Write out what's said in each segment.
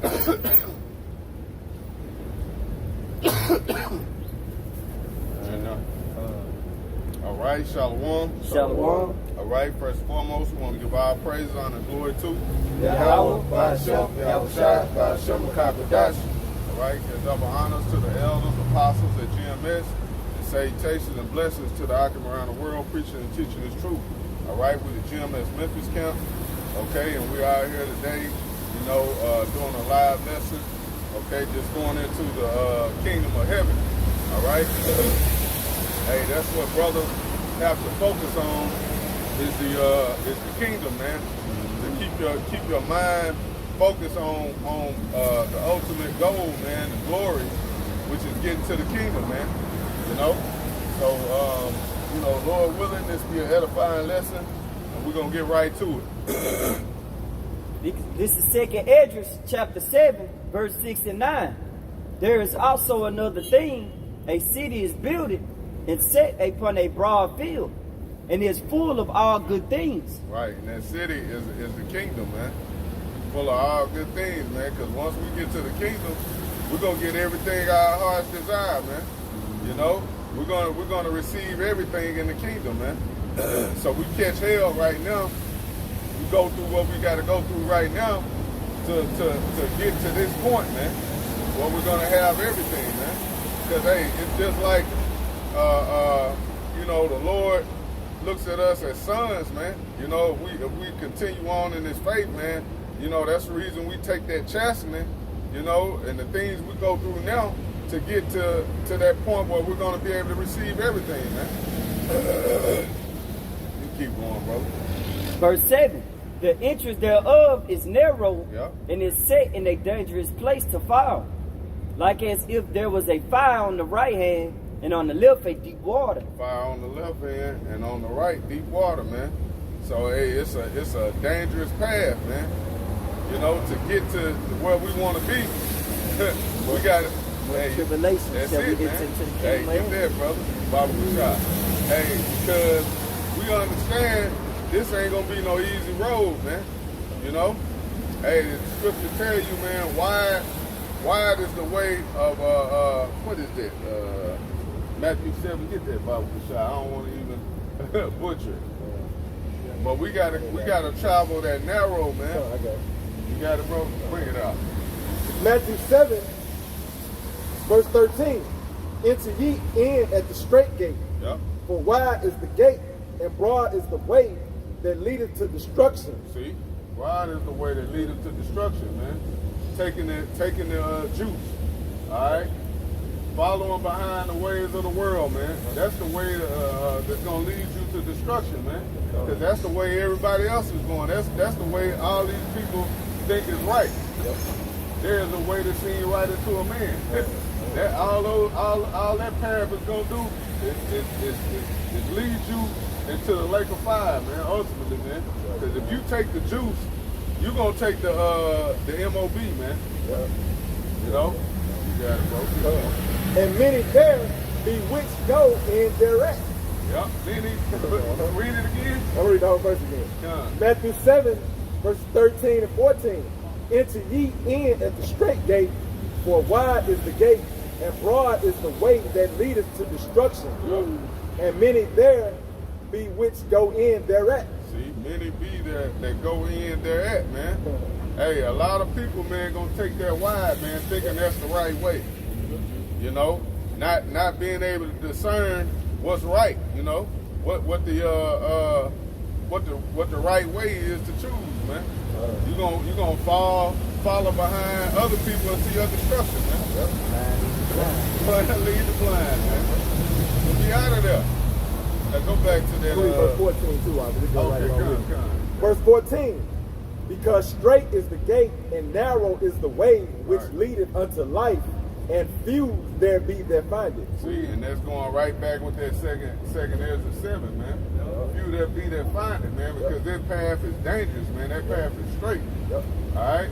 All right, Shalom. Shalom. All right, first and foremost, we want to give our praise, honor, and glory to Yahweh, Ba'ashem, Yahushua, Ba'ashem, Makabadash. All right, there's double honors to the elders, apostles at GMS, and salutations and blessings to the Akim around the world, preaching and teaching this truth. All right, we're the GMS Memphis camp. Okay, and we're out here today, you know, doing a live lesson. Okay, just going into the kingdom of heaven. All right. Hey, that's what brothers have to focus on is the kingdom, man. To keep your mind focused on the ultimate goal, man, the glory, which is getting to the kingdom, man. You know. So you know, Lord willing, this be an edifying lesson, and we're gonna get right to it. This is 2nd Esdras chapter 7, verse 6 and 9. There is also another thing. A city is builded and set upon a broad field, and is full of all good things. Right, and that city is the kingdom, man. Full of all good things, man, because once we get to the kingdom, we're going to get everything our hearts desire, man. You know, we're gonna receive everything in the kingdom, man. So we catch hell right now. We go through what we got to go through right now to get to this point, man, where we're going to have everything, man. Because, hey, it's just like, you know, the Lord looks at us as sons, man. You know, if we continue on in this faith, man, you know, that's the reason we take that chastening, you know, and the things we go through now to get to that point where we're going to be able to receive everything, man. You keep going, brother. Verse 7. The entrance thereof is narrow, yeah, and is set in a dangerous place to fall, like as if there was a fire on the right hand, and on the left a deep water. Fire on the left hand, and on the right deep water, man. So hey, it's a dangerous path, man. You know, to get to where we want to be, we got to. Hey, tribulation. That's Shall it, we man. get into the Hey, get there, brother. Baba shot. Hey, because we understand this ain't gonna be no easy road, man. You know. Hey, the scripture tell you, man, wide is the way of what is that? Matthew 7. Get that, Baba shot. I don't want to even butcher it. But we gotta travel that narrow, man. I got it. You got it, bro. Bring it out. Matthew 7, verse 13. Enter ye in at the straight gate. Yep. For wide is the gate, and broad is the way that leadeth to destruction. See, wide is the way that leadeth to destruction, man. Taking the juice, all right. Following behind the ways of the world, man. That's the way that's gonna lead you to destruction, man. Because that's the way everybody else is going. That's the way all these people think is right. There is a way to seem right into a man. That all that path is gonna do is lead you into the lake of fire, man. Ultimately, man. Because if you take the juice, you're gonna take the MOB, man. You know. You got it, bro. And many there be which go in thereat. Yep. Many. Read it again. I'll read the whole verse again. Yeah. Matthew 7, verses 13 and 14. Enter ye in at the straight gate, for wide is the gate, and broad is the way that leadeth to destruction. And many there be which go in thereat. See, many be there that go in thereat, man. Hey, a lot of people, man, gonna take that wide, man, thinking that's the right way. You know, not being able to discern what's right. You know, what the right way is to choose, man. You gonna follow behind other people into your destruction, man. Lead the blind, man. Be out of there. Now go back to that. Verse 14 too. Okay, come. Verse 14. Because straight is the gate, and narrow is the way which leadeth unto life, and few there be that find it. See, and that's going right back with that second Ezra 7, man. Few there be that find it, man, because that path is dangerous, man. That path is straight. All right?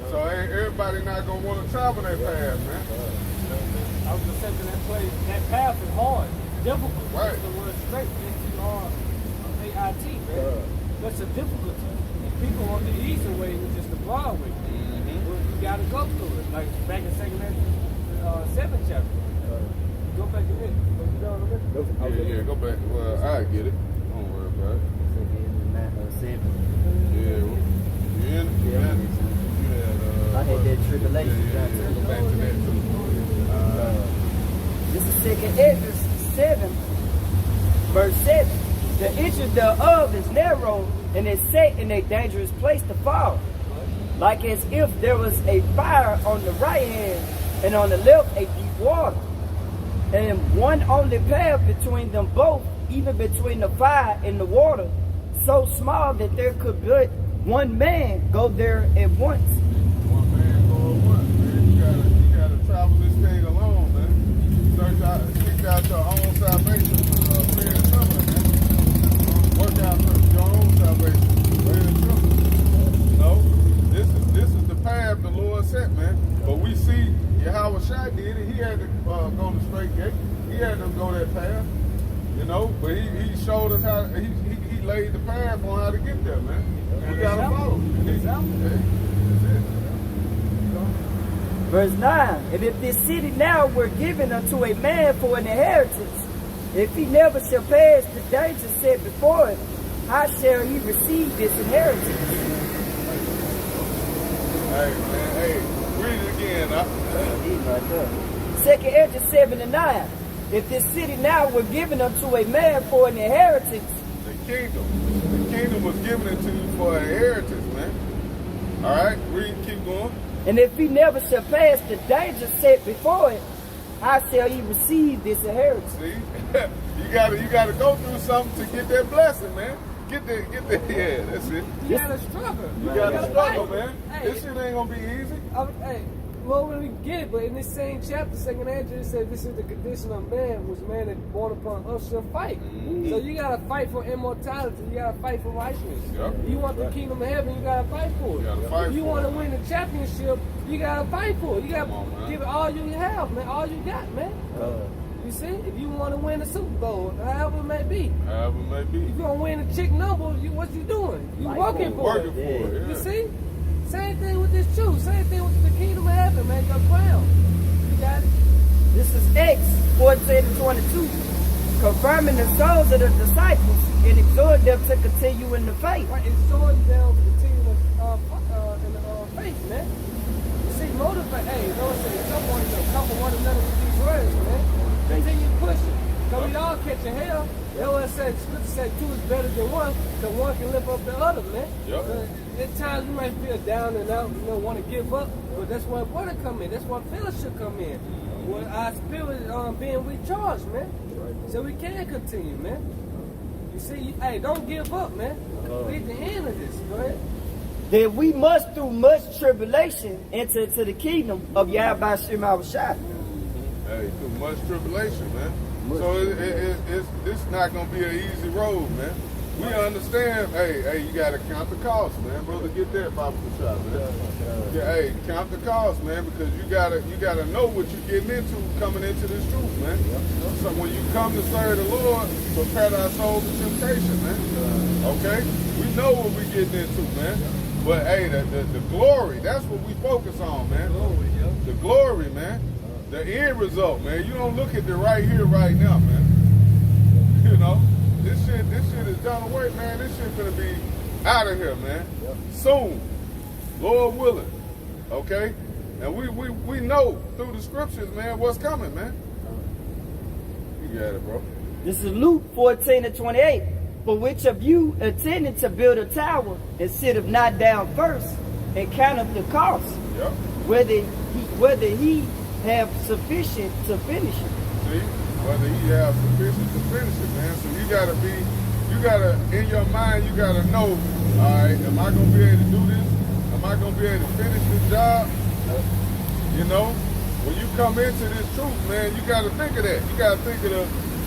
So everybody not going to want to travel that path, man. I was just saying that path is hard, difficult. Right. That's the word straight, S-T-R-A-I-T, right? That's a difficulty. And people on the easy way, which is the broad way. You gotta go through it. Like back in 2 Corinthians 7th chapter. Go back to it. Yeah, go back. Well, I get it. Don't worry about it. I had that tribulation. Go back to that too. This is 2nd Esdras 7, verse 7. The entrance thereof is narrow, and is set in a dangerous place to fall. Like as if there was a fire on the right hand, and on the left a deep water. And one only path between them both, even between the fire and the water, so small that there could but one man go there at once. One man go at once, man. You gotta travel this thing alone, man. Seek out your own salvation. Prayer and trembling, man. Work out your own salvation. Prayer and trembling. You know, this is the path the Lord set, man. But we see Yahweh Shai did it. He had to go the straight gate. He had to go that path. You know, but he showed us how he laid the path on how to get there, man. We gotta follow. Verse 9. And if this city now were given unto a man for an inheritance, if he never shall pass the danger set before him, how shall he receive this inheritance? Hey, man, hey, read it again. Right there. 2nd Esdras 7 and 9. If this city now were given unto a man for an inheritance, The kingdom was given it to you for an inheritance, man. All right, read, keep going. and if he never shall pass the danger set before him, how shall he receive this inheritance? See, you gotta go through something to get that blessing, man. Get the yeah, that's it. You gotta struggle. You gotta struggle, fight. man. Hey, This shit ain't gonna be easy. Hey, well, when we get it, but in this same chapter, 2nd Esdras, it said this is the condition of man, which man that born upon us shall fight. So you gotta fight for immortality. You gotta fight for righteousness. Yep. You want the kingdom of heaven, you gotta fight for it. You gotta fight if you for want to it. win the championship, you gotta fight for it. You gotta Come on, man. give it all you have, man. All you got, man. You see, if you want to win the Super Bowl, however it may be, However it may be. if you want to win the chick number, what you doing? You working for Working it. for it, You yeah. see? Same thing with this truth. Same thing with the kingdom of heaven, man. Your crown. You got it? This is Acts 14 and 22. Confirming the souls of the disciples and exhort them to continue in the faith. Right, it's showing down to continue in the faith, man. You see, motivate. Hey, you know what I'm saying? Someone to couple one another with these words, man. Continue pushing. Because we all catching hell. That's what I said. Scripture said two is better than one, because one can lift up the other, man. Yep. At times you might feel down and out, want to give up, but that's why water come in. That's why fellowship come in. Well, our spirit being recharged, man. So we can continue, man. You see, hey, don't give up, man. We at the end of this, go ahead. That we must through much tribulation enter into the kingdom of Yahweh Shema Shai. Hey, too much tribulation, man. So it's not gonna be an easy road, man. We understand. Hey, you gotta count the cost, man. Brother, get that Bible shot, man. Yeah, hey, count the cost, man, because you gotta know what you're getting into coming into this truth, man. So when you come to serve the Lord, prepare our soul for temptation, man. Okay, we know what we're getting into, man. But hey, the glory, that's what we focus on, man. The glory, man. The end result, man. You don't look at the right here, right now, man. You know, this shit is done away, man. This shit gonna be out of here, man. Soon, Lord willing. Okay, and we know through the scriptures, man, what's coming, man. You got it, bro. This is Luke 14 and 28. For which of you intending to build a tower and sitteth not down first and counteth the cost, Yep. whether he have sufficient to finish it? See, whether he have sufficient to finish it, man. So you gotta in your mind, you gotta know, all right, am I gonna be able to do this? Am I gonna be able to finish this job? You know, when you come into this truth, man, you gotta think of that. You gotta think of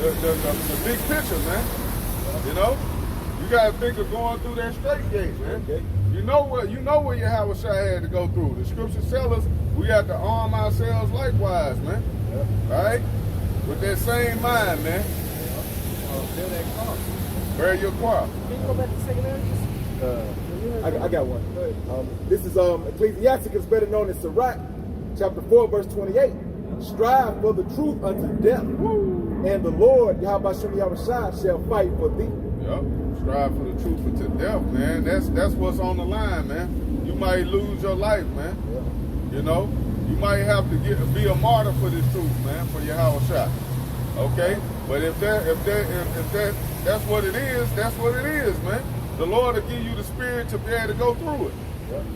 the big picture, man. You know, you gotta think of going through that straight gate, man. You know what Yahweh Shai had to go through. The scriptures tell us we have to arm ourselves likewise, man. All right, with that same mind, man. Bear your cross. Can you go back to 2nd Esdras? I got one. This is Ecclesiasticus, better known as Sirach, chapter 4, verse 28. Strive for the truth unto death, and the Lord, Yahweh Shem Yahushua, shall fight for thee. Yep. Strive for the truth unto death, man. That's what's on the line, man. You might lose your life, man. Yeah. You know, you might have to be a martyr for this truth, man, for Yahushua. Okay, but if that's what it is, that's what it is, man. The Lord will give you the spirit to be able to go through it,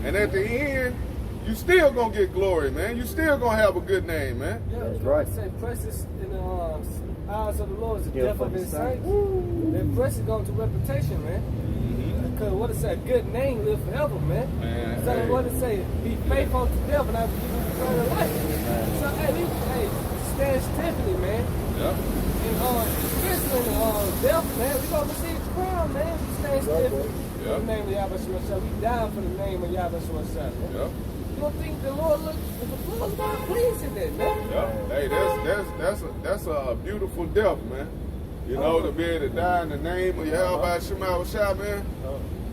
and at the end, you still gonna get glory, man. You still gonna have a good name, man. Yeah, That's right. Say, precious in the eyes of the Lord is the death of his saints. Then precious goes to reputation, man. Because what it say, good name live forever, man. So hey. what it say, be faithful to death and I will give you eternal life. So hey, stand steadily, man. Yep. And especially in death, man, we gonna receive the crown, man. We stand steadily. Yep. In the name of Yahweh Shemashah. We die for the name of Yahweh Shemashah. Yep. You don't think the Lord looks God pleased in that, man? Yep. Hey, that's a beautiful death, man. You know, to be able to die in the name of Yahweh Shema Shah, man.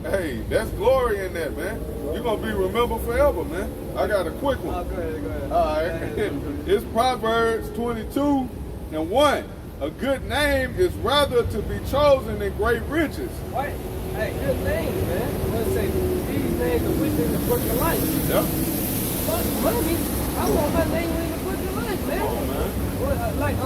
Hey, that's glory in that, man. You're going to be remembered forever, man. I got a quick one. Oh, go ahead. All right. It's Proverbs 22:1. A good name is rather to be chosen than great riches. Right. Hey, good names, man. Let's say these names are written in the book of life. Yep. Fuck money. I want my name in the book of life, man. Oh, man. Well, like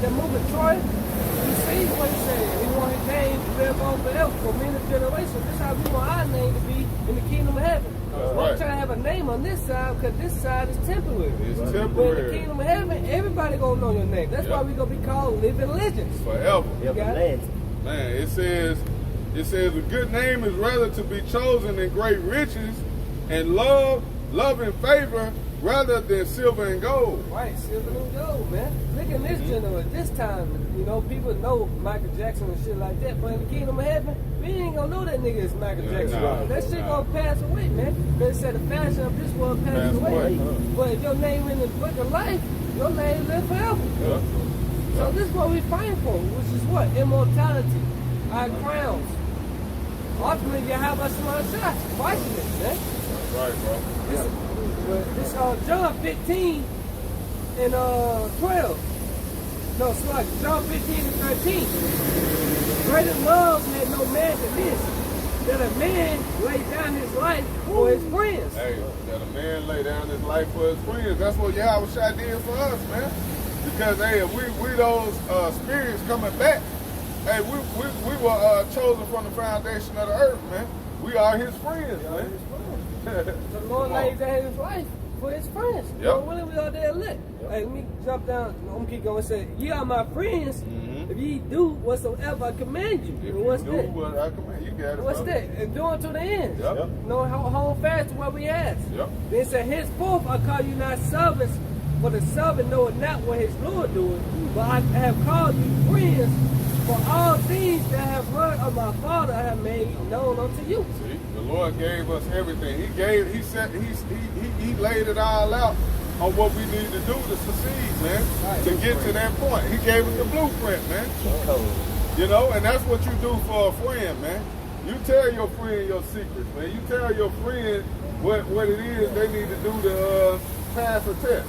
the movie Troy, you see what he said. He want his name to live on forever for many generations. This is how we want our name to be in the kingdom of heaven. That's We're right. trying to have a name on this side because this side is temporary. It's But in the temporary. kingdom of heaven, everybody gonna know your name. That's why we gonna be called living legends. Forever. Yep, got it? legend. Man, it says a good name is rather to be chosen than great riches, and love and favor rather than silver and gold. Right, silver and gold, man. Look at this generation, this time, you know, people know Michael Jackson and shit like that, but in the kingdom of heaven, we ain't gonna know that nigga is Michael Jackson. nah, that shit nah. gonna pass away, man. They said the fashion of this world passes Pass away. away. But if your name in the book of life, your name live forever. Yep. So this is what we fighting for, which is what? Immortality, our crowns. Ultimately, you have us on shot, fighting it, man. That's right, bro. This John 15 and 12. No, it's like John 15 and 13. Greater love had no man than this, that a man lay down his life for his friends. Hey, that a man lay down his life for his friends. That's what Yahweh did for us, man. Because hey, if we those spirits coming back, hey, we were chosen from the foundation of the earth, man. We are his friends, man. The Lord lays down his life for his friends. Yep. So when we are there lit. Hey, let me jump down. I'm gonna keep going and say, ye are my friends if ye do whatsoever I command you. If What's you do that? what I command, you got it, What's brother. that? And doing to the end. Yep. No, hold fast to what we ask. Yep. Then it said, henceforth I call you not servants, for the servant knoweth not what his Lord doeth, but I have called you friends, for all things that I have heard of my Father I have made known unto you. See, the Lord gave us everything. He laid it all out on what we need to do to succeed, man, Right. to get to that point. He gave us the blueprint, man. You know, and that's what you do for a friend, man. You tell your friend your secrets, man. You tell your friend what it is they need to do to pass a test.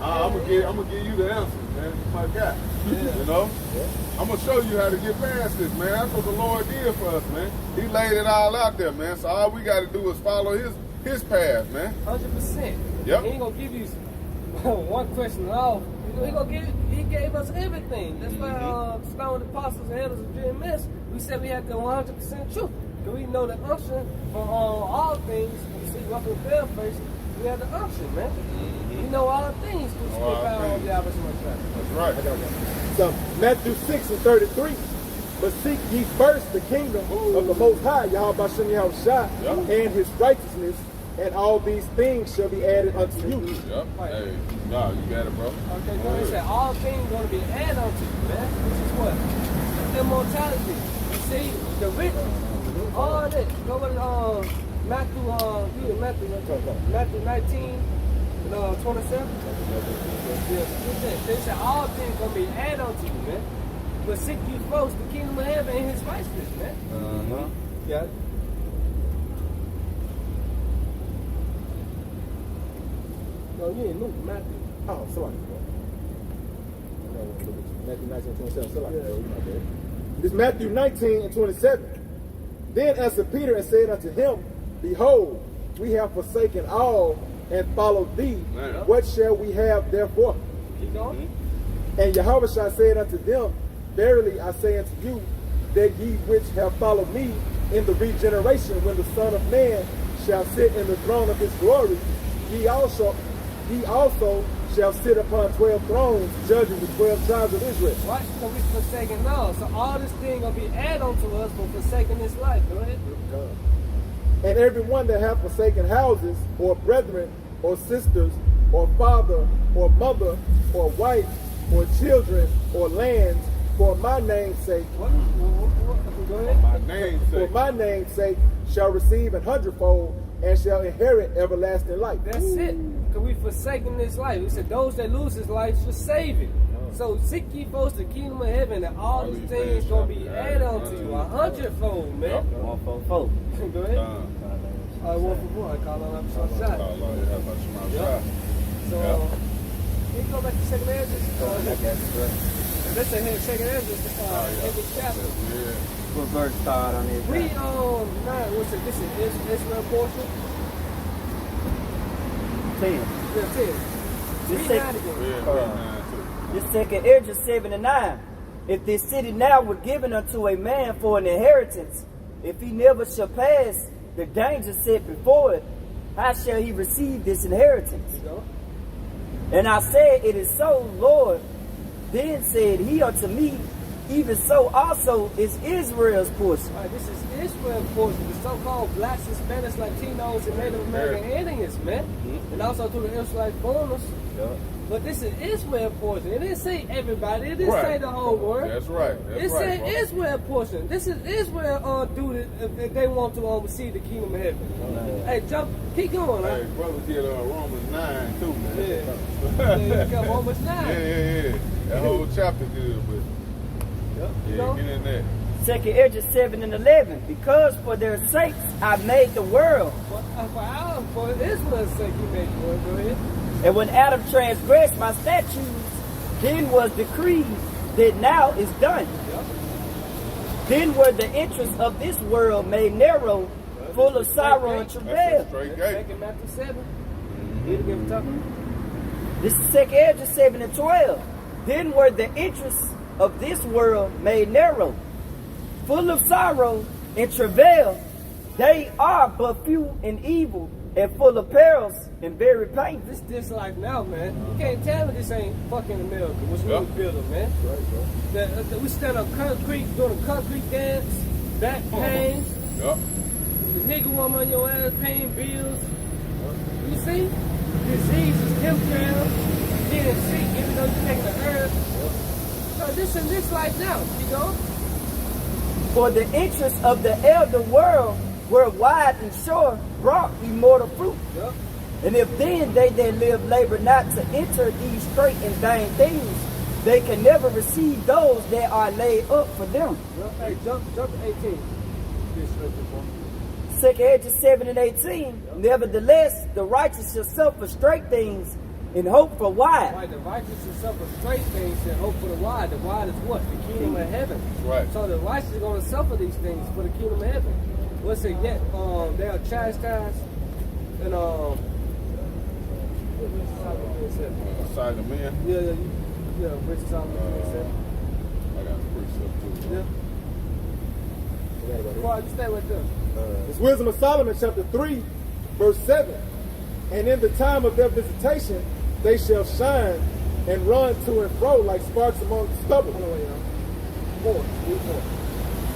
I'm gonna give you the answer, man. You my guy. You know? I'm gonna show you how to get past this, man. That's what the Lord did for us, man. He laid it all out there, man. So all we gotta do is follow his path, man. 100%. Yep. He ain't gonna give you one question at all. You know, he gave us everything. That's why Stone Apostles and Elders of GMS, we said we had the 100% truth. Because we know the unction for all things. You see, Ruffin Bellface, we have the unction, man. We know all things through the All power of things. Yahweh Shemashah. That's right. So Matthew 6 and 33. But seek ye first the kingdom of the Most High, Yahweh Shem Yahushua, and his righteousness, and all these things shall be added unto you. Yep. Hey, no, you got it, bro. Okay, so he said all things going to be added unto you, man. Which is what? Immortality. You see, the written, all that. Go with Matthew 19 and 27. They said all things going to be added unto you, man. But seek ye first the kingdom of heaven and his righteousness, man. Got it? No, you ain't Luke, Matthew. Oh, sorry. Matthew 19:27. Sorry, bro. You my bad. It's Matthew 19:27. Then answered Peter and said unto him, Behold, we have forsaken all and followed thee. Man. What shall we have therefore? Keep going. And Yahushua said unto them, Verily I say unto you, that ye which have followed me in the regeneration, when the Son of Man shall sit in the throne of his glory, ye also shall sit upon 12 thrones, judging the 12 tribes of Israel. Right, so we forsaken now. So all this thing gonna be added on to us for forsaking this life. Go ahead. And every one that hath forsaken houses, or brethren, or sisters, or father, or mother, or wife, or children, or lands, for my name's sake, What? Go ahead. My name for sake. my name's sake, shall receive an hundredfold, and shall inherit everlasting life. That's it. Because we forsaken this life. We said those that lose his life should save it. So seek ye first the kingdom of heaven, and all these things gonna be added on to you 100-fold, man. 144. Go ahead. Uh, I 1 for 1. I call on Allah, shot. Allah, yeah, about you, my shot. So Yeah. can you go back to second Ezra? Let's say here, second Ezra, every chapter. Yeah. What verse start on this? Read what's it? This is Israel portion. 10. Yeah, 10. This Read sec- that again. Yeah, man, This second Ezra 7 and 9. If this city now were given unto a man for an inheritance, if he never shall pass the danger set before it, how shall he receive this inheritance? You know? And I said, It is so, Lord. Then said he unto me, Even so also is Israel's portion. All right, this is Israel portion, the so-called blacks, Hispanics, Latinos, and Native American Indians, man. And also to the Israelite foreigners. But this is Israel portion. It didn't say everybody. It didn't Right. say the whole world. That's right. It said Israel portion. This is Israel duty if they want to receive the kingdom of heaven. Hey, keep going. Hey, brother did Romans 9 too, man. Yeah. Yeah, you got Romans 9. Yeah. That whole chapter good, but You yeah, know? get in there. Second Ezra 7 and 11. Because for their sakes I made the world. For Israel's sake, you made the word. Go ahead. And when Adam transgressed my statutes, then was decreed that now is done. Then were the interests of this world made narrow, full of sorrow and That's a travail. straight Back gate. in Matthew 7. Here to give it up. This is 2 Ezra 7 and 12. Then were the interests of this world made narrow, full of sorrow and travail. They are but few and evil, and full of perils and very painful. This life now, man. You can't tell me this ain't fucking America. What's really building, man? We stand on concrete, doing a concrete dance, back pains, Yup. the nigga woman on your ass paying bills. You see? Diseases, chemtrails, getting sick, even though you're taking the herb. So this in this life now, you know? For the interests of the elder world were wide and sure, brought immortal fruit. Yup. And if then they that live labor not to enter these straight and vain things, they can never receive those that are laid up for them. Hey, jump to 18. This scripture, boy. 2 Ezra 7 and 18. Nevertheless, the righteous shall suffer straight things and hope for wide. Right, the righteous shall suffer straight things and hope for the wide. The wide is what? The kingdom of heaven. Right. So the righteous are going to suffer these things for the kingdom of heaven. What's it yet? They are chastised and Side of men. yeah, Richard Solomon said. I got a precept too. Yeah. Well, you stay with them. It's Wisdom of Solomon, chapter 3, verse 7. And in the time of their visitation, they shall shine and run to and fro like sparks among the stubble. Hold on, y'all. 4. Read 4.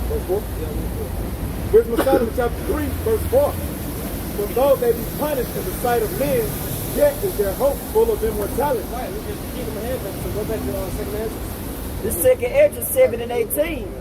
Verse 4. Yeah, read 4. Wisdom of Solomon, chapter 3, verse 4. For though they be punished in the sight of men, yet is their hope full of immortality. Right, we just keep them ahead, so go back to 2 Ezra. This 2 Ezra 7 and 18.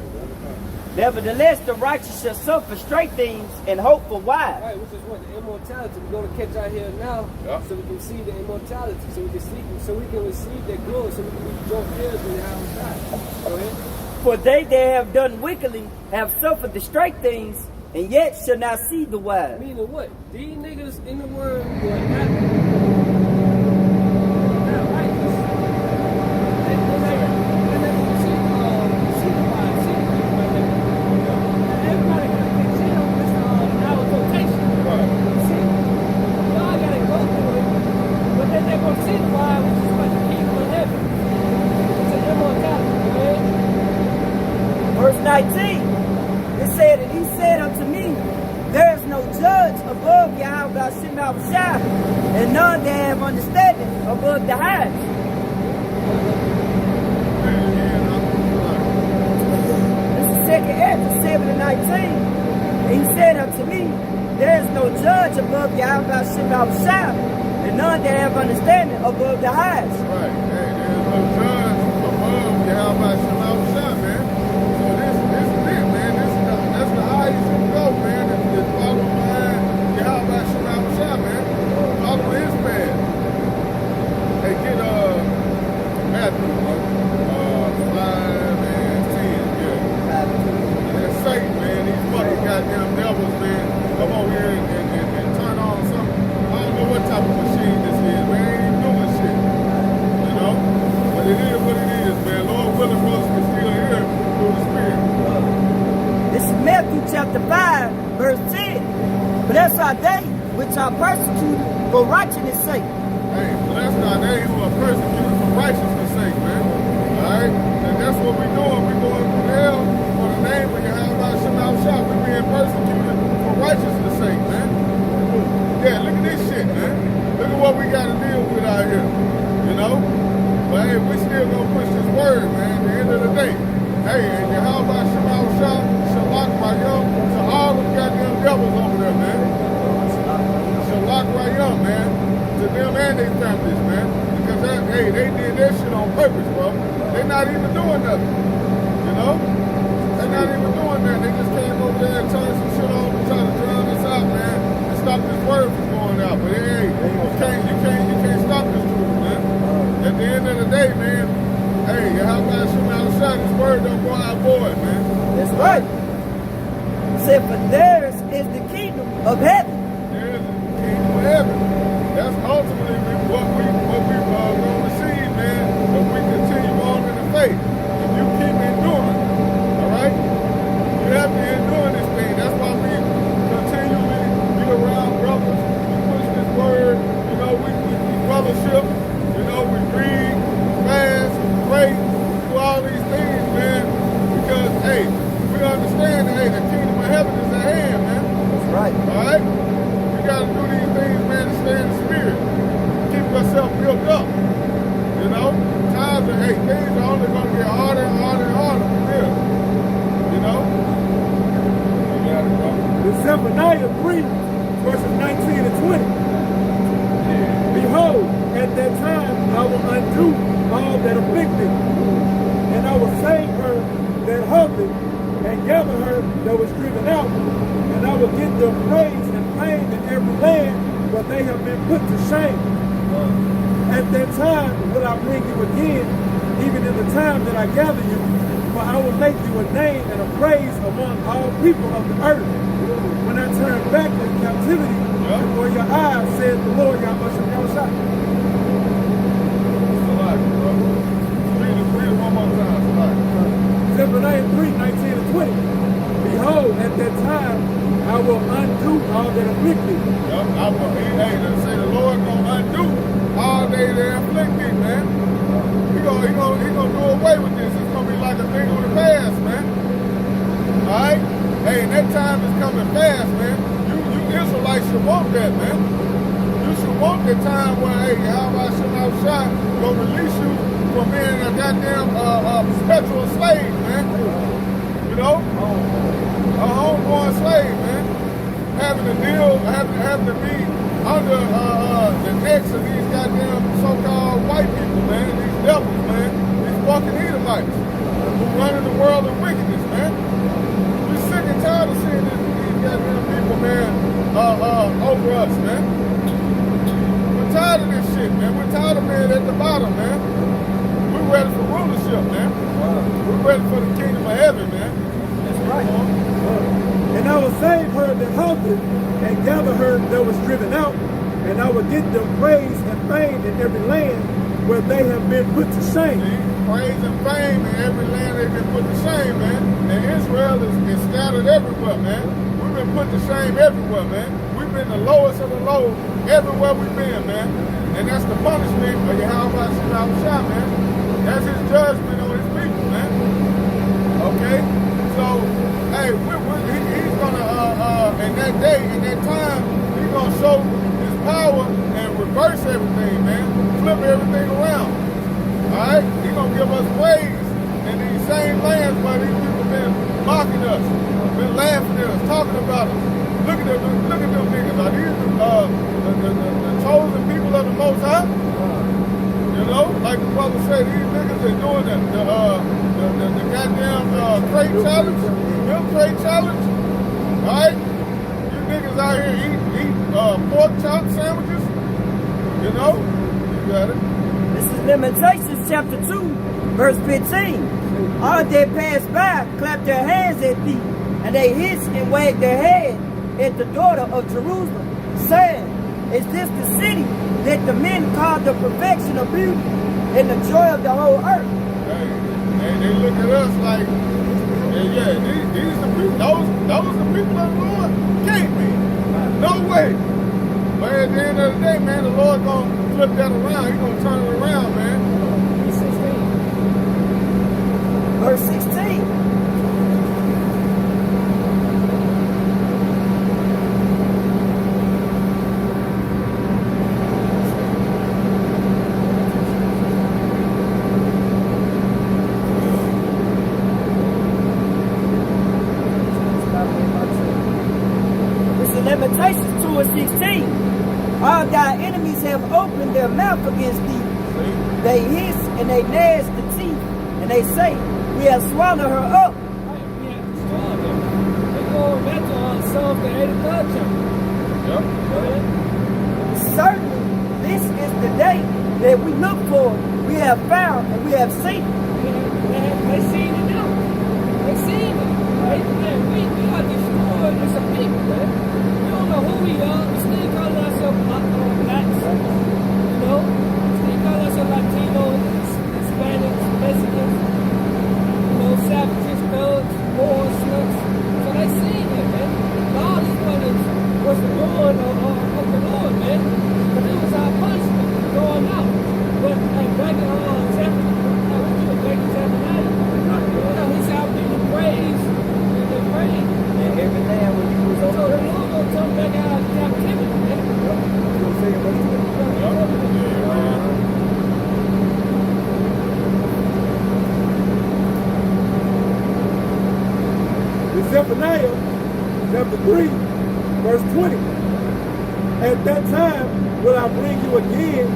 Nevertheless, the righteous shall suffer straight things and hope for wide. Right, which is what? The immortality. We're going to catch out here now so we can see the immortality, so we can see, so we can receive that glory, so we can be joint heirs with the house God. Go ahead. For they that have done wickedly have suffered the straight things, and yet shall not see the wide. Meaning what? These niggas in the world who are not gonna see why we just like the kingdom of heaven. It's an immortality, man. Verse 19, it said, and he said unto me, there is no judge above Yahweh Shema Shah, and none that have understanding above the highest. This is 2nd Ezra 7 and 19. And he said unto me, there is no judge above Yahweh Shema Shah, and none that have understanding above the highest. Right. Hey, there's no judge above Yahweh Shema Shah, man. So this is it, man. That's the highest you can go, man. Just follow behind Yahweh Shema Shah, man. Follow his path. Hey, get Matthew 5 and 10, yeah. And Satan, man, these fucking goddamn devils, man. Come over here and turn on something. I don't know what type of machine this is, man. Ain't even doing shit. You know? But it is what it is, man. Lord willing, brothers can still hear through the Spirit. This is Matthew chapter 5, verse 10. Blessed are they which are persecuted for righteousness' sake. Hey, blessed are they who are persecuted for righteousness' sake, man. Alright? And that's what we're doing. We're going through hell for the name of Yahweh Shema Shah. We're being persecuted for righteousness' sake, man. Yeah, look at this shit, man. Look at what we got to deal with out here. You know? But hey, we still gonna push this word, man, at the end of the day. Hey, and Yahweh Shema Shah, Shalak Rayam, to all them goddamn devils over there, man. Shalak Rayam, man. To them and their families, man. Because they did that shit on purpose, bro. They're not even doing nothing. You know? They're not even doing that. They just came over there and turned some shit on and trying to drown us out, man. Stop this word from going out, but hey, you can't stop this truth, man. At the end of the day, man, hey, Yahweh Shema Shah, this word don't go out void, man. That's right. It said, for theirs is the kingdom of heaven. There's the kingdom of heaven. That's ultimately what we gonna receive, man, if we continue on in the faith. If you keep enduring, all right? You have to endure this thing. That's why we continually around brothers, we push this word, you know, we fellowship, you know, we read, fast, pray, do all these things, man, because, hey, we understand that, hey, the kingdom of heaven is at hand, man. That's right. All right? We got to do these things, man, to stay in the spirit, keep ourselves built up, you know? Times are, hey, things are only going to get harder and harder and harder from here, you know? You got it, bro. The Zephaniah 3, verses 19 and 20. Behold, at that time I will undo all that afflicted, and I will save her that hunted, and gather her that was driven out, and I will give them praise and fame in every land where they have been put to shame. At that time will I bring you again, even in the time that I gather you, for I will make you a name and a praise among all people of the earth. When I turn back in captivity before your eyes, says the Lord, Yahweh Shema Shah. Read it one more time. Zephaniah 3, 19 and 20. Behold, at that time I will undo all that afflicted. I will say the Lord gonna undo all they afflicted, man. He gonna do away with this. It's gonna be like a thing of the past, man. Alright? Hey, and that time is coming fast, man. You Israelites should want that, man. You should want the time where, hey, Yahweh Shema Shah gonna release you from being a goddamn perpetual slave, man. You know? A homeborn slave, man. Having to deal, having to be under the necks of these goddamn so-called white people, man. These devils, man. These fucking Edomites who running the world of wickedness, man. We're sick and tired of seeing these goddamn people, man, over us, man. We're tired of this shit, man. We're tired of being at the bottom, man. We're ready for rulership, man. We're ready for the kingdom of heaven, man. That's right. And I will save her that hunted, and gather her that was driven out, and I will get them praise and fame in every land where they have been put to shame. See? Praise and fame in every land they've been put to shame, man. And Israel is scattered everywhere, man. We've been put to shame everywhere, man. We've been the lowest of the low everywhere we've been, man. And that's the punishment of Yahweh Shah, man. That's his judgment on his people, man. Okay? So, hey, he's gonna, in that day, in that time, he's gonna show his power and reverse everything, man. Flip everything around. Alright? He's gonna give us praise in these same lands where these people been mocking us, been laughing at us, talking about us. Look at them niggas. Are these the chosen people of the Most High? You know, like the brother said, these niggas are doing the goddamn crate challenge, milk crate challenge. Alright? You niggas out here eat pork chop sandwiches. You know? You got it. This is Lamentations chapter 2, verse 15. All that passed by clapped their hands at thee, and they hissed and wagged their head at the daughter of Jerusalem, saying, is this the city that the men call the perfection of beauty and the joy of the whole earth? Hey, they look at us like, these the people, those the people of the Lord? Can't be. No way. But at the end of the day, man, the Lord gonna flip that around. He's gonna turn it around, man. Verse 16. Lamentations 2 and 16. All thy enemies have opened their mouth against thee. They hiss and they gnash the teeth, and they say, we have swallowed her up. We have destroyed them. They're going back to Psalms the 83rd chapter. Yep. Certainly, this is the day that we look for. We have found and we have seen. They seen it now. They seen it. We are destroyed as a people, man. We don't know who we are. We still call ourselves blacks. You know? We still call ourselves Latinos, Hispanics, Mexicans. You know, savages, thugs, whores, sluts. So they seen it, man. God is was the Lord of the Lord, man. But it was our punishment going out. But back in he's out giving praise. And every land when you was So over the Lord will come back out of captivity, man. In Zephaniah chapter 3, verse 20. At that time will I bring you again,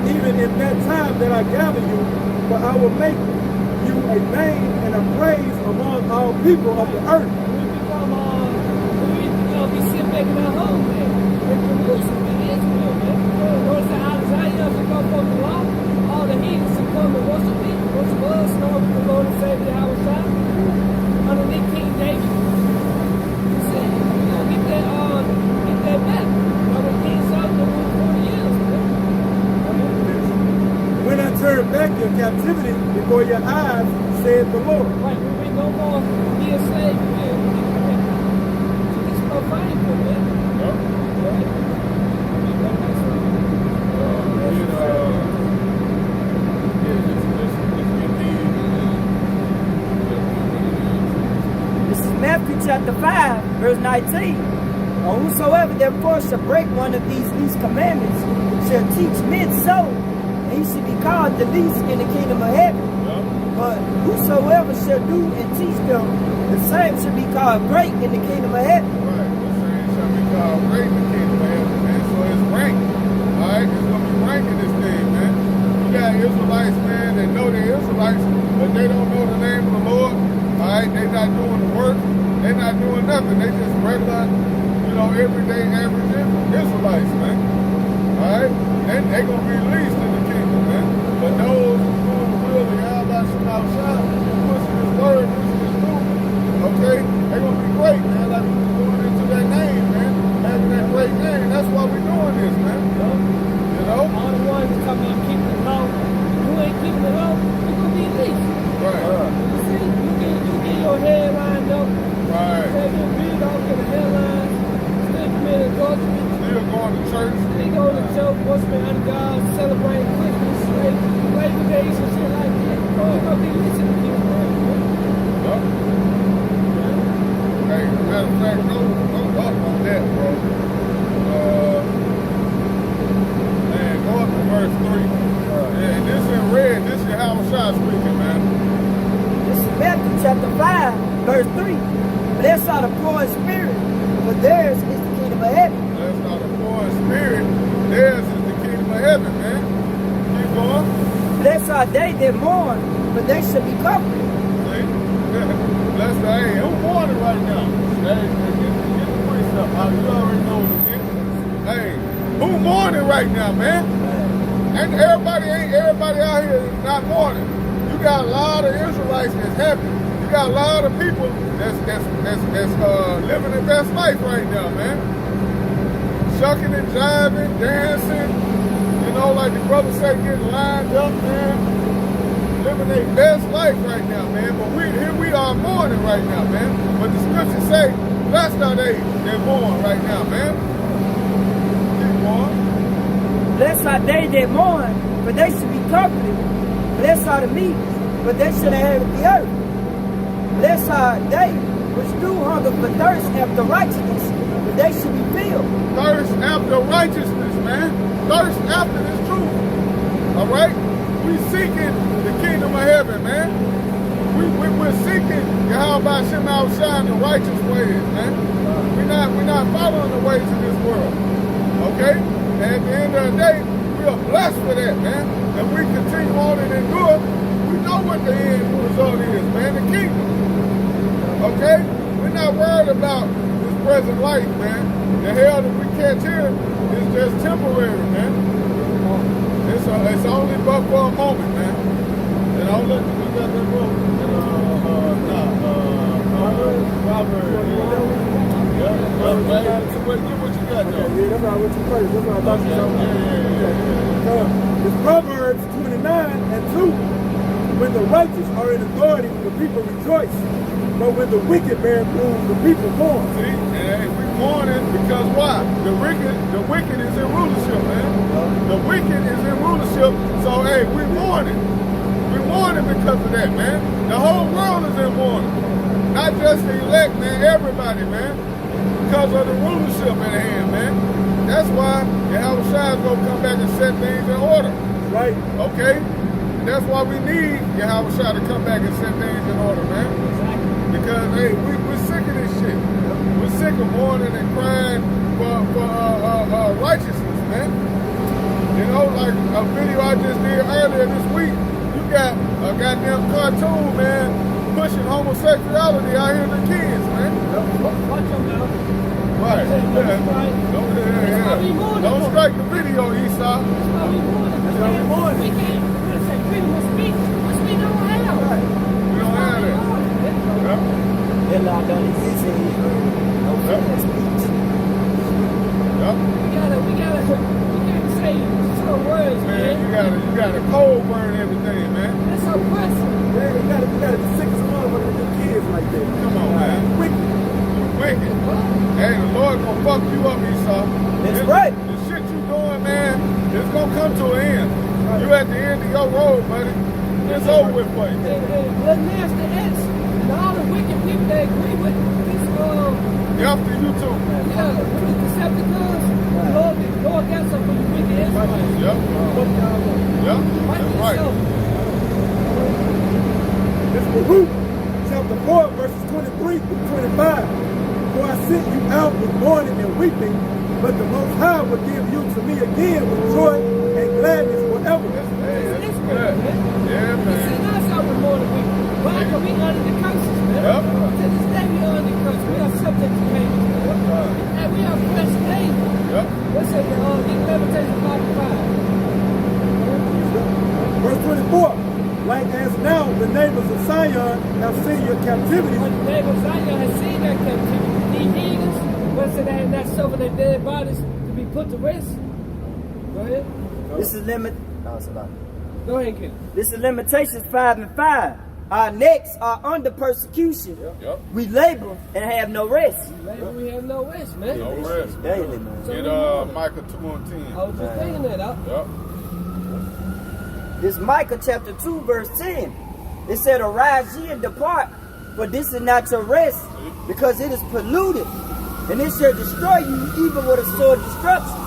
even in that time that I gather you, for I will make you a name and a praise among all people of the earth. We sit back in our home, man. In Jerusalem, in Israel, man. Notice how Isaiah should come from the law. All the heathens should come and worship me. Worship us, Lord, the Lord and Savior, Yahweh. Underneath King David. You see, we're going to get that back. When King Solomon ruled 40 years, man. When I turn back your captivity before your eyes, said the Lord. Right, we no more be a slave, man. Painful, man. Yep. This is Matthew chapter 5, verse 19. Or whosoever therefore shall break one of these least commandments shall teach men so, and he shall be called the least in the kingdom of heaven. But whosoever shall do and teach them, the same shall be called great in the kingdom of heaven. Great in the kingdom of heaven, man. So it's ranked. Alright, it's gonna be ranking this thing, man. You got Israelites, man, that know they're Israelites, but they don't know the name of the Lord. Alright, they're not doing the work, they're not doing nothing. They just regular, everyday average Israelites, man. Alright? And they're gonna be least in the kingdom, man. But those who do the will of Yahweh Shah, pushing his word, pushing his truth, okay, they're gonna be great, man. Like we going into that name, man. Having that great name. That's why we're doing this, man. You know? All the ones that come out keeping the law. Who ain't keeping the law, you're going to be least. Right. You see, you get your hair lined up. Right. Take your beard off, get a hairline. Still commit adultery. Still going to church. Still going to church, worshiping under God. start celebrating Christmas, Labor Days and shit like that, we're gonna be listening to King World, man. Yup. Hey, matter of fact, go up on that, bro. Man, go up to verse 3. Yeah, this is in red. This is how Shah speaking, man. This is Matthew chapter 5, verse 3. Blessed are the poor in spirit, for theirs is the kingdom of heaven. Blessed are the poor in spirit. Theirs is the kingdom of heaven, man. Keep going. Blessed are they that mourn, for they shall be comforted. See? Blessed are, hey, who mourning right now? Hey, get the priest up. You already know what it is. Hey, who mourning right now, man? And ain't everybody out here is not mourning. You got a lot of Israelites that's happy. You got a lot of people that's living their best life right now, man. Shucking and jiving, dancing, you know, like the brothers say, getting lined up, man. Living their best life right now, man. But here we are mourning right now, man. But the scriptures say, blessed are they that mourn right now, man. Keep on. Blessed are they that mourn, for they shall be comforted. Blessed are the meek, for they shall inherit the earth. Blessed are they which do hunger for thirst after righteousness, for they shall be filled. Thirst after righteousness, man. Thirst after this truth. All right? We seeking the kingdom of heaven, man. We're seeking Yahweh Shem Shine the righteous ways, man. We're not following the ways of this world. Okay? And at the end of the day, we are blessed for that, man. And we continue on and endure. We know what the end result is, man. The kingdom. Okay? We're not worried about this present life, man. The hell that we catch here is just temporary, man. It's only but for a moment, man. And I'll look, we got that book. Proverbs. Yeah, get what you got, though. Yeah, that's what I went to first. That's what I thought you were talking about. It's Proverbs 29:2. When the righteous are in authority, the people rejoice. But when the wicked bear rule, the people mourn. See, and we mourning because why? The wicked is in rulership, man. The wicked is in rulership. So hey, we mourning. We mourning because of that, man. The whole world is in mourning. Not just the elect, man. Everybody, man. Because of the rulership at hand, man. That's why Yahweh Shai is gonna come back and set things in order. Right. Okay? And that's why we need Yahweh Shai to come back and set things in order, man. Because hey, we're sick of this shit. We're sick of mourning and crying for righteousness, man. You know, like a video I just did earlier this week, you got a goddamn cartoon, man, pushing homosexuality out here to kids, man. Watch your mouth. Right. Don't strike the video, Esau. That's why we mourning. That's why we mourning. We can't. We say freedom of speech, which we don't have. We don't have that. Yep. That law don't exist in Israel. No freedom of speech. Yep. We gotta say some words, Man, man. you gotta cold burn everything, man. That's oppressive. Yeah, we gotta be sick as motherfucker to do kids like that. Come on, man. Wicked. Wicked. Hey, the Lord gonna fuck you up, Esau. That's right. The shit you doing, man, it's gonna come to an end. You at the end of your road, buddy. It's over with for you. The nasty X, and all the wicked people that agree with this, After you too. yeah, with the Decepticons, Lord got something for you wicked Israelites. Yep. Yep. Fight That's right. yourself. This is Baruch, chapter 4, verses 23 through 25. For I sent you out with mourning and weeping, but the Most High will give you to me again with joy and gladness forever. It's good, man. Yeah, You see, man. that's how we're more than wicked. Why? Because we under the curses, man. Yep. To this day, we are under the curses. We are subject to payments, man. And we are blessed daily. Yep. What's it? Levitation 5:5. Verse 24. Like as now the neighbors of Zion have seen your captivity, When the neighbor Zion has seen that captivity, these heathens, what's it? They have not suffered their dead bodies to be put to rest. Go ahead. This is Go ahead, kid. This is Limitations 5:5. Our necks are under persecution. Yep. We labor and have no rest. We have no rest, man. No rest. Daily, man. Get Micah 2:10. I was just thinking that. Yep. This Micah chapter 2 verse 10. It said, arise ye and depart, for this is not your rest, because it is polluted, and it shall destroy you even with a sword of destruction.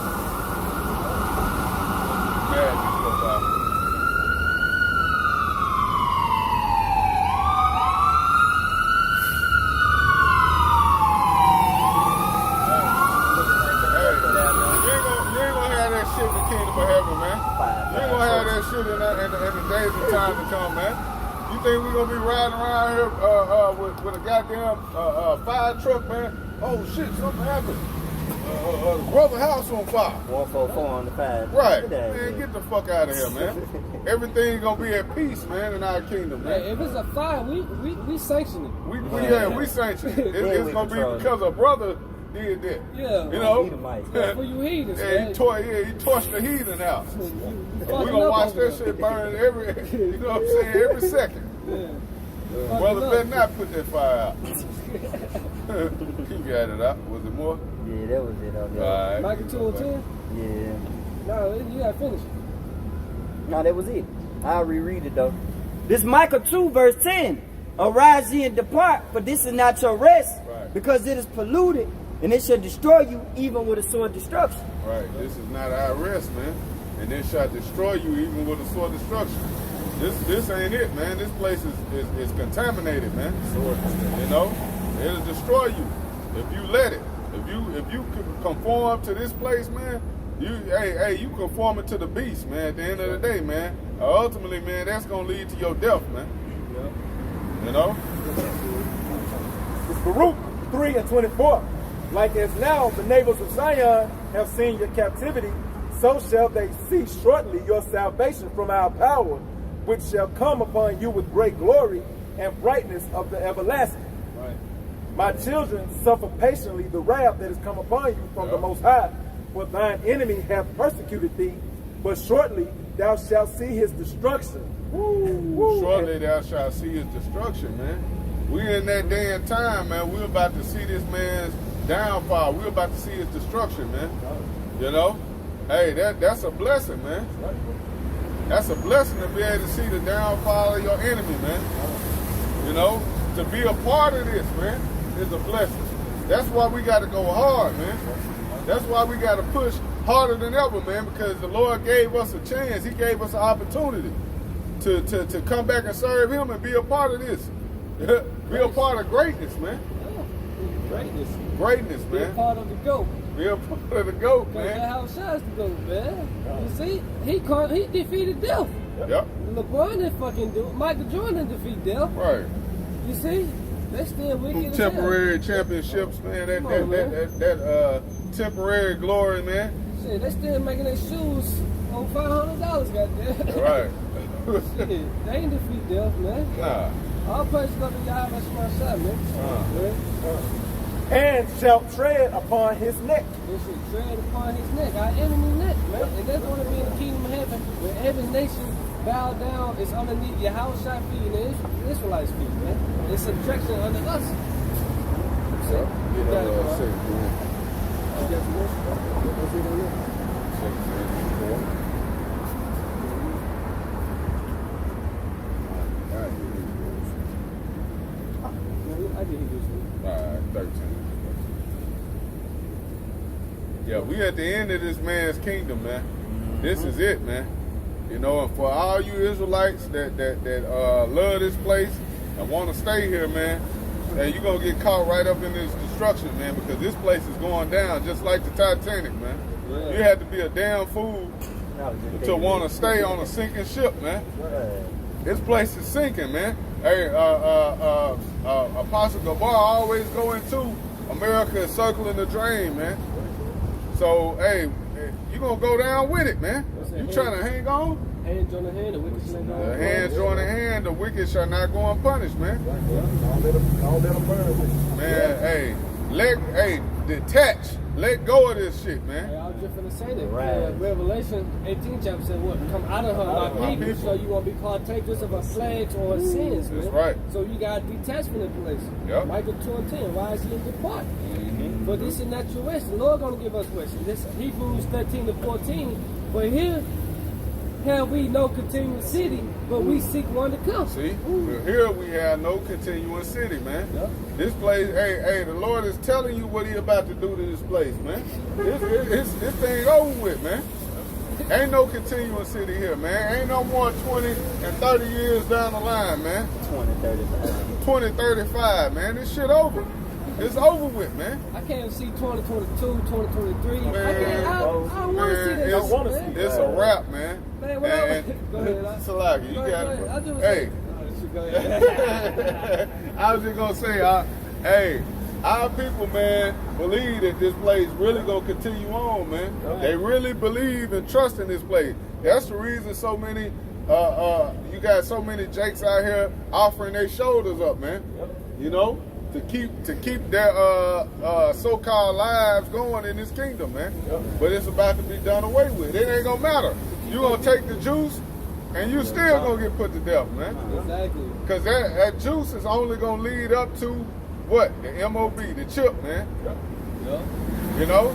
Shit in the days and time to come, man. You think we're gonna be riding around here with a goddamn fire truck, man? Oh shit, something happened. Brother house on fire. 144 on the 5. Right, man, get the fuck out of here, man. Everything's gonna be at peace, man, in our kingdom, man. Hey, if it's a fire, we sanction it. We sanction it. It's gonna be because a brother did that. Yeah. You know? Yeah, for you heathens, yeah, he torched the heathen out. We gonna watch that shit burn you know what I'm saying, every second. Yeah. Brother better not put that fire out. You got it out. Was it more? Yeah, that was it on there. All right. Micah 2:10? Yeah. No, you gotta finish it. No, that was it. I'll reread it though. This Micah 2 verse 10. Arise ye and depart, for this is not your rest, right, because it is polluted, and it shall destroy you even with a sword of destruction. Right. This is not our rest, man. And it shall destroy you even with a sword of destruction. This ain't it, man. This place is contaminated, man. You know? It'll destroy you if you let it. If you conform to this place, man, you conform it to the beast, man, at the end of the day, man. Ultimately, man, that's gonna lead to your death, man. You know? It's Baruch 3:24. Like as now the neighbors of Zion have seen your captivity, so shall they see shortly your salvation from our power, which shall come upon you with great glory and brightness of the everlasting. Right. My children, suffer patiently the wrath that is come upon you from the Most High, for thine enemy hath persecuted thee, but shortly thou shalt see his destruction. Woo. Shortly thou shalt see his destruction, man. We in that day and time, man. We're about to see this man's downfall. We're about to see his destruction, man. You know? Hey, that's a blessing, man. That's a blessing to be able to see the downfall of your enemy, man. You know? To be a part of this, man, is a blessing. That's why we got to go hard, man. That's why we got to push harder than ever, man, because the Lord gave us a chance. He gave us an opportunity to come back and serve him and be a part of this. Be a part of greatness, man. Greatness. Greatness, man. Be a part of the GOAT. Be a part of the GOAT, man. That's how shines the GOAT, man. You see, he defeated death. Yep. LeBron didn't fucking do it. Michael Jordan didn't defeat death. Right. You see, they still wicked as hell. Temporary championships, man. That temporary glory, man. Shit, they still making their shoes on $500, goddamn. Right. Shit, they ain't defeat death, man. Nah. All praise go to Yahweh, that's my son, man. And shall tread upon his neck. They should tread upon his neck, our enemy neck, man. And that's going to be in the kingdom of heaven, where every nation bow down is underneath Yahweh's feet and the Israelites' feet, man. It's subjection under us. So, you got it, bro. You got some more? What's it on there? I did Hebrews 13. Yeah, we at the end of this man's kingdom, man. This is it, man. You know, and for all you Israelites that love this place and want to stay here, man, and you're going to get caught right up in this destruction, man, because this place is going down just like the Titanic, man. Yeah. You had to be a damn fool to want to stay on a sinking ship, man. This place is sinking, man. Hey, Apostle Gabar always go into America is circling the drain, man. So, hey, you going to go down with it, man. You trying to hang on? Hands on the hand, the wicked shall not go unpunished. Hands on the hand, the wicked shall not go unpunished, man. Don't let them burn with you. Man, hey, detach. Let go of this shit, man. Hey, I was just going to say that. Revelation 18 chapter said what? Come out of her, my people, so you won't be partakers of her plagues or her sins, man. That's right. So you got detachment in place. Yep. Micah 2:10, rise ye and depart. But this is not your rest. The Lord going to give us rest. This Hebrews 13 to 14. But here have we no continuous city, but we seek one to come. See, here we have no continuing city, man. Yeah. This place, hey, the Lord is telling you what He about to do to this place, man. This thing over with, man. Ain't no continuing city here, man. Ain't no more 20 and 30 years down the line, man. 2035, man. This shit over. It's over with, man. I can't see 2022, 2023. Man, I don't want to see that. don't wanna see It's a wrap, man. Man, Go ahead. Salaki, you got it. Hey. Go ahead. I was just gonna say, hey, our people, man, believe that this place really gonna continue on, man. They really believe and trust in this place. That's the reason so many, you got so many jakes out here offering their shoulders up, man. You know, to keep their so-called lives going in this kingdom, man. But it's about to be done away with. It ain't gonna matter. You gonna take the juice, and you still gonna get put to death, man. Exactly. Because that juice is only going to lead up to what? The MOB, the chip, man. Yeah. You know?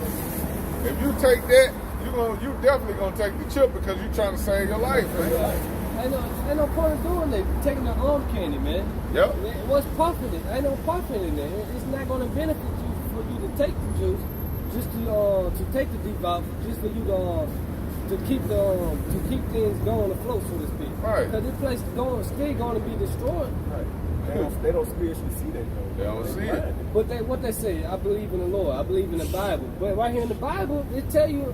If you take that, you definitely going to take the chip because you're trying to save your life, man. Ain't no point in doing that. Taking the arm candy, man. Yep. What's profit? Ain't no profit in there. It's not going to benefit you for you to take the juice, just to take the devout, just for you to keep things going afloat, so to speak. Right. Because this place is still going to be destroyed. Right. They don't spiritually see that, though. They don't see it. But what they say, I believe in the Lord. I believe in the Bible. But right here in the Bible, it tell you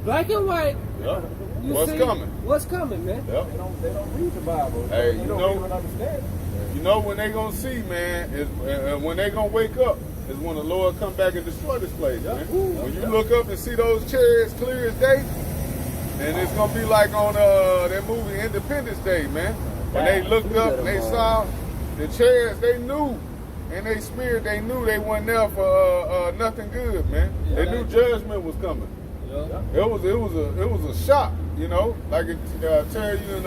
black and white. Yep. You What's see coming? What's coming, man? Yep. They don't read the Bible. Hey, they you don't know- even understand it. You know when they going to see, man, is when they going to wake up is when the Lord come back and destroy this place, man. When you look up and see those chariots clear as day, and it's going to be like on that movie Independence Day, man. When they looked up and they saw the chariots, they knew. And they spirit, they knew they wasn't there for nothing good, man. Yeah, They knew judgment was coming. Yeah. It was a shock, you know. Like it tell you in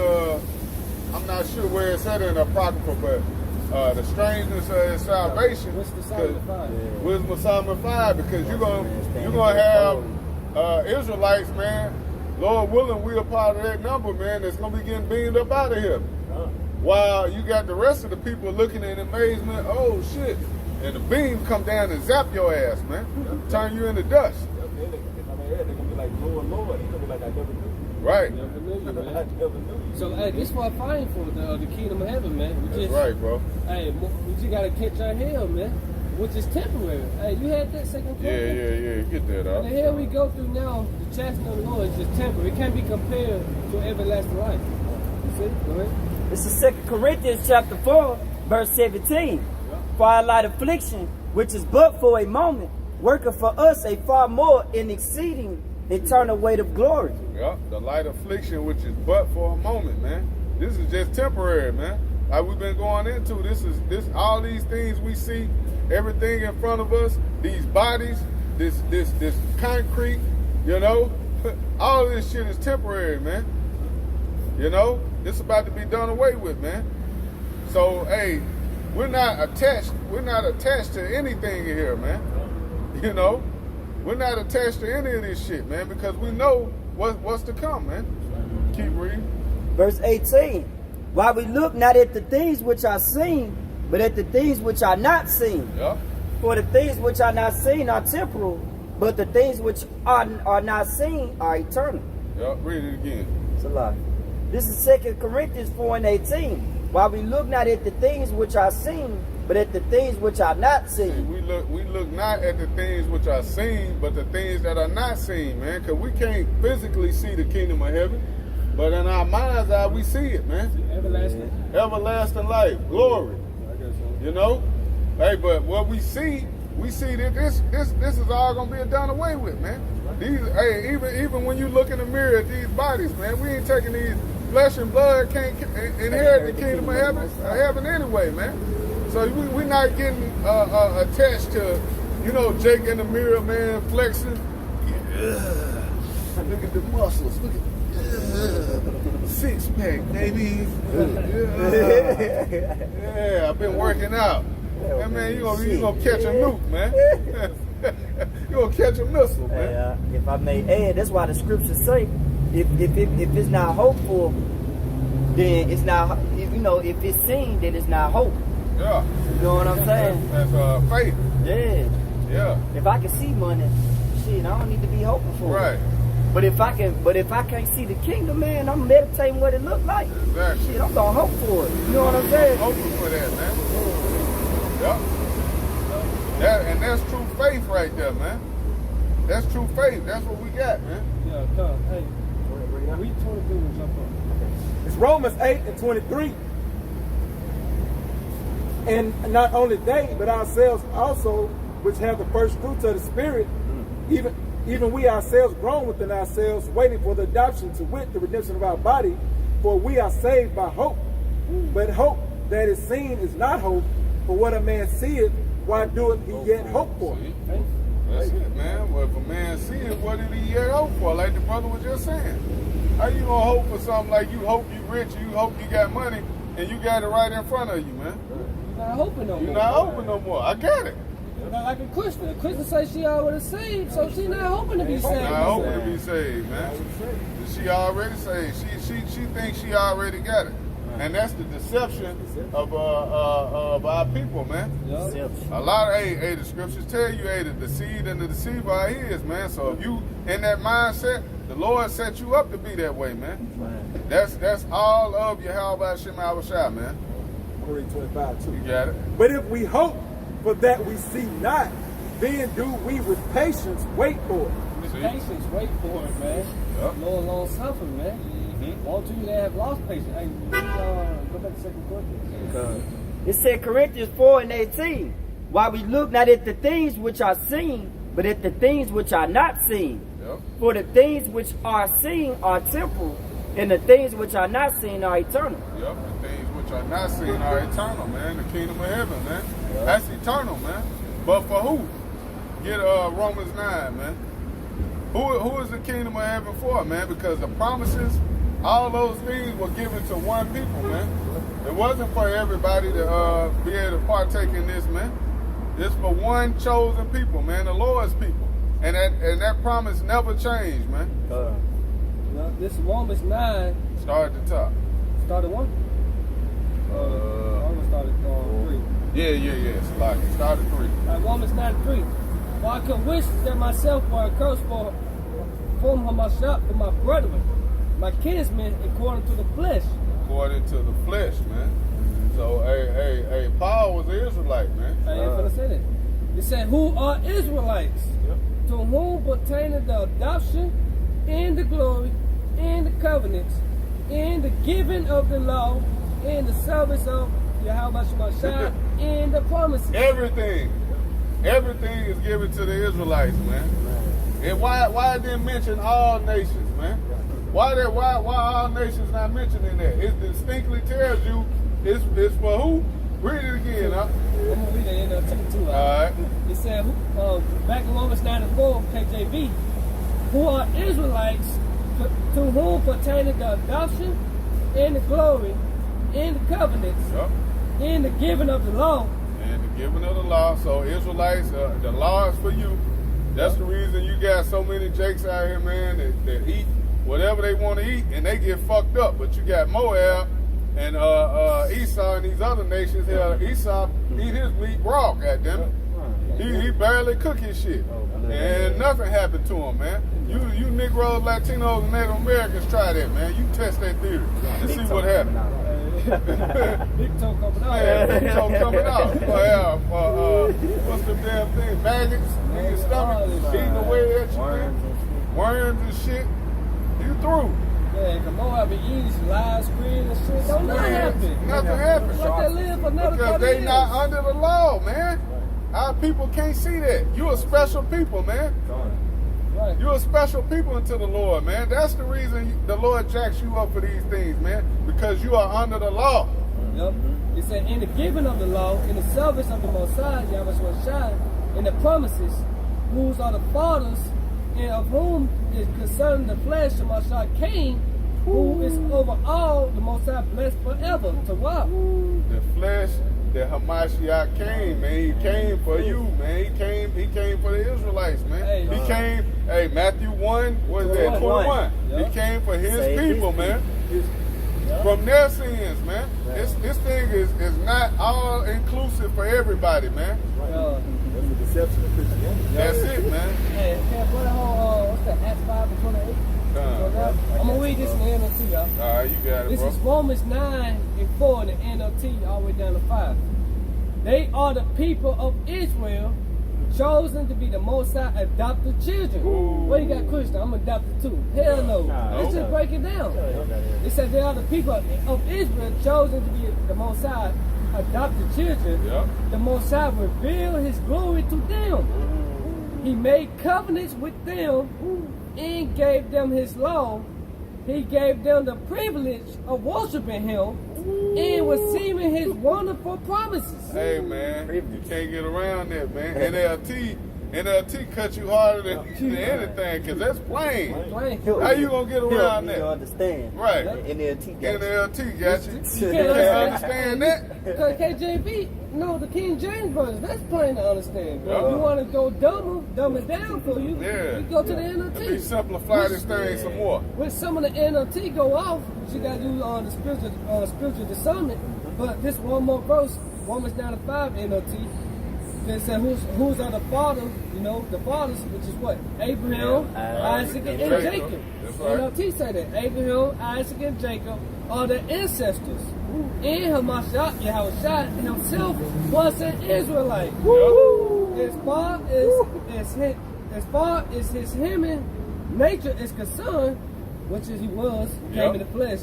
I'm not sure where it's at in Apocrypha, but the strangeness of his salvation. What's the sign of the fire? Wisdom of Solomon 5, because you're gonna have Israelites, man. Lord willing, we a part of that number, man. That's gonna be getting beamed up out of here. While you got the rest of the people looking in amazement, oh shit, and the beam come down and zap your ass, man, turn you into dust. They're going to be like, Lord, Lord. He's going to be like, I never knew you. Right. Never knew you, I man. never knew you. So, hey, this is what I'm fighting for, the kingdom of heaven, man. That's right, bro. Hey, we just got to catch our hell, man, which is temporary. Hey, you had that second point? Yeah. Get that And out. the hell we go through now, the chastisement of the Lord is just temporary. It can't be compared to everlasting life. You see? Go ahead. This is 2 Corinthians chapter 4, verse 17. For our light affliction, which is but for a moment, worketh for us a far more and exceeding eternal weight of glory. Yep, the light affliction, which is but for a moment, man. This is just temporary, man. Like we've been going into, this all these things we see, everything in front of us, these bodies, this concrete, you know, all this shit is temporary, man. You know, this about to be done away with, man. So, hey, we're not attached to anything in here, man. You know, we're not attached to any of this shit, man, because we know what's to come, man. Keep reading. Verse 18. While we look not at the things which are seen, but at the things which are not seen. Yep. For the things which are not seen are temporal, but the things which are not seen are eternal. Yep. Read it again. It's a lie. This is 2 Corinthians 4 and 18. While we look not at the things which are seen, but at the things which are not See, seen. we look not at the things which are seen, but the things that are not seen, man. Because we can't physically see the kingdom of heaven, but in our mind's eye, we see it, man. Everlasting. Everlasting life, glory. I guess so. You know, hey, but what we see that this is all gonna be done away with, man. These, hey, even when you look in the mirror at these bodies, man, we ain't taking these flesh and blood can't inherit the kingdom of heaven anyway, man. So we not getting attached to, you know, Jake in the mirror, man, flexing. Yeah. Look at the muscles. Look at six pack, baby. Yeah, I've been working out. Hey, man, you gonna catch a nuke, man. You gonna catch a missile, man. If I may add, that's why the scriptures say, if it's not hopeful, then it's not. If it's seen, then it's not hope. Yeah. You know what I'm saying? That's faith. Yeah. Yeah. If I can see money, shit, I don't need to be hoping for Right. it. But if I can't see the kingdom, man, I'm meditating what it look like. Exactly. Shit, I'm gonna hope for it. You know what I'm saying? Hoping for that, man. Yep. And that's true faith right there, man. That's true faith. That's what we got, man. Yeah, come. Hey, read 22 and jump up. It's Romans 8:23. And not only they, but ourselves also, which have the first fruits of the Spirit, even we ourselves grown within ourselves, waiting for the adoption to wit, the redemption of our body. For we are saved by hope. But hope that is seen is not hope. For what a man seeth, why doeth he yet hope for? See? That's it, man. Well, if a man see it, what did he yet hope for? Like the brother was just saying. How you gonna hope for something like you hope you rich, you hope you got money, and you got it right in front of you, man? You're not hoping no more. You're not hoping no more. I got it. You're not like a Christian. A Christian say she already saved, so she not hoping to be saved. Not hoping to be saved, man. She already saved. She thinks she already got it. And that's the deception of our people, man. Yep. A lot of, hey, the scriptures tell you, hey, the seed and the deceiver are his, man. So if you in that mindset, the Lord set you up to be that way, man. That's all of Yahweh Shem Shah, man. Corinthians 25 too. You got it. But if we hope for that we see not, then do we with patience wait for it. With patience, wait for it, man. Yep. Lord, long suffering, man. All two that have lost patience. Hey, go back to 2 Corinthians. It said Corinthians 4:18. While we look not at the things which are seen, but at the things which are not seen. Yep. For the things which are seen are temporal, and the things which are not seen are eternal. Yep, the things which are not seen are eternal, man. The kingdom of heaven, man. Yep. That's eternal, man. But for who? Get Romans 9, man. Who is the kingdom of heaven for, man? Because the promises, all those things were given to one people, man. It wasn't for everybody to be able to partake in this, man. It's for one chosen people, man, the Lord's people. And that promise never changed, man. This is Romans 9. Start at the top. Started 1? Romans started 3. Yeah. Start at 3. Romans 9:3. For I could wish that myself were accursed for my brethren, my kinsmen, according to the flesh. According to the flesh, man. So, hey, Paul was an Israelite, man. I ain't gonna say that. It said, who are Israelites, to whom pertaineth the adoption, and the glory, and the covenants, and the giving of the law, and the service of Yahweh Shemashah, and the promises. Everything is given to the Israelites, man. And why it didn't mention all nations, man? Why all nations not mentioning that? It distinctly tells you it's for who? Read it again, huh? I'm gonna read it in chapter 2. Alright. It said, back in Romans 9:4, KJV, who are Israelites, to whom pertaineth the adoption, and the glory, and the covenants, and the giving of the law. And the giving of the law. So Israelites, the law is for you. That's the reason you got so many jakes out here, man, that eat whatever they want to eat, and they get fucked up. But you got Moab and Esau and these other nations here. Esau eat his meat raw, goddammit. He barely cook his shit. And nothing happened to him, man. You Negroes, Latinos, and Native Americans try that, man. You test that theory and see what happens. Big toe coming out. Yeah, big toe coming out. What's the damn thing? Maggots in your stomach, eating away at you, man. Worms and shit. You through. Yeah, come on, I be eating live screen and shit. Don't nothing happen. Nothing happens. Let that live for another Because 30 they years. not under the law, man. Our people can't see that. You a special people, man. Right. You're a special people unto the Lord, man. That's the reason the Lord jacks you up for these things, man. Because you are under the law. Yep. It said, in the giving of the law, in the service of the Most High, Yahweh Shemashah, in the promises, whose are the fathers, and of whom is concerning the flesh, Shemashah came, who is over all, the Most High blessed forever. To what? The flesh, the Hamashiach came, man. He came for you, man. He came for the Israelites, man. Hey, he came Hey, Matthew 1, what is that? 21. Yeah. He came for his Save his people, man. Yeah. From their sins, man. This thing is not all inclusive for everybody, man. Yeah. That's the deception of Christianity. That's it, man. Hey, can I put a whole, what's that, Acts 5 and 28? I'm going to read this in the NLT, y'all. All right, you got it, This bro. is Romans 9 and 4 in the NLT, all the way down to 5. They are the people of Israel, chosen to be the Most High adopted children. Ooh. Well, you got Christian, I'm adopted too. Hell no. Nah, Let's no. just break it down. It says they are the people of Israel, chosen to be the Most High adopted children. Yep. The Most High revealed His glory to them. He made covenants with them and gave them His law. He gave them the privilege of worshiping Him and receiving His wonderful promises. Hey, man, you can't get around that, man. NLT cut you harder than anything, because that's plain. Right. How you going to get around You that? understand. Right. NLT got you. NLT got you. You You can't can't understand that? Because KJV, no, the King James Version, that's plain to understand. But Yeah. if you want to go dumb it down for you, Yeah. you go to the Let me NLT. simplify this thing some more. When some of the NLT go off, you got to use on the spiritual discernment. But this one more verse, Romans 9:5 NLT, that said who's are the fathers, you know, the fathers, which is what? Abraham, Isaac, and Jacob. That's right. NLT say that. Abraham, Isaac, and Jacob are the ancestors. And Hamashiach, Yahushua himself was an Israelite. As far as his human nature is concerned, which is he was, came in the flesh,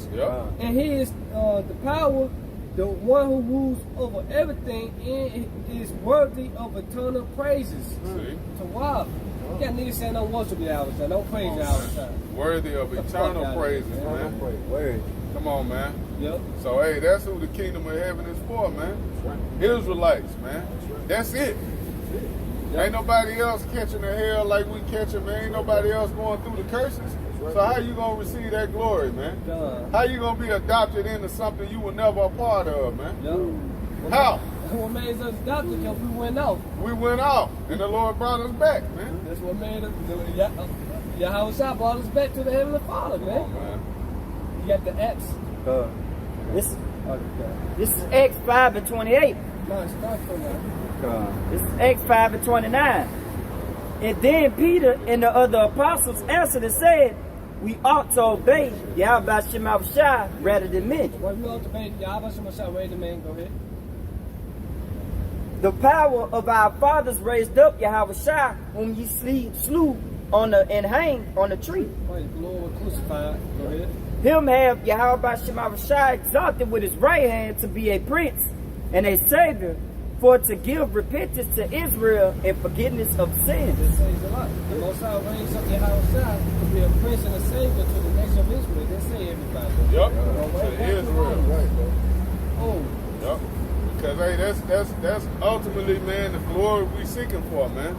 and he is the power, the one who rules over everything, and is worthy of eternal praises. See? So wow, you got niggas saying don't worship Yahushua, don't praise Yahushua. Worthy of eternal praises, man. Word. Come on, man. Yep. So, hey, that's who the kingdom of heaven is for, man. Israelites, man. That's it. Ain't nobody else catching the hell like we catching, man. Ain't nobody else going through the curses. So how you going to receive that glory, man? Done. How you going to be adopted into something you were never a part of, man? Yep. How? What made us adopted because we went out. We went out, and the Lord brought us back, man. That's what made us. Yahushua brought us back to the Heavenly Father, Come man. on, man. You got the apps. This is Acts 5 and 28. No, it's not from that. This is Acts 5 and 29. And then Peter and the other apostles answered and said, we ought to obey Yahweh Shema Shai rather than men. Well, we ought to obey Yahushua Shai, wait a minute, go ahead. The power of our fathers raised up Yahweh Shai, whom he slew and hanged on a tree. Wait, the Lord was crucified. Go ahead. Him have Yahweh Shema Shai exalted with his right hand to be a prince and a savior, for to give repentance to Israel and forgiveness of sins. This says a lot. The Most High raised up Yahushua to be a prince and a savior to the nation of Israel. They say everybody. Yup. Right, To Israel. Right, bro. Oh, Yup. Because, hey, that's ultimately, man, the glory we seeking for, man.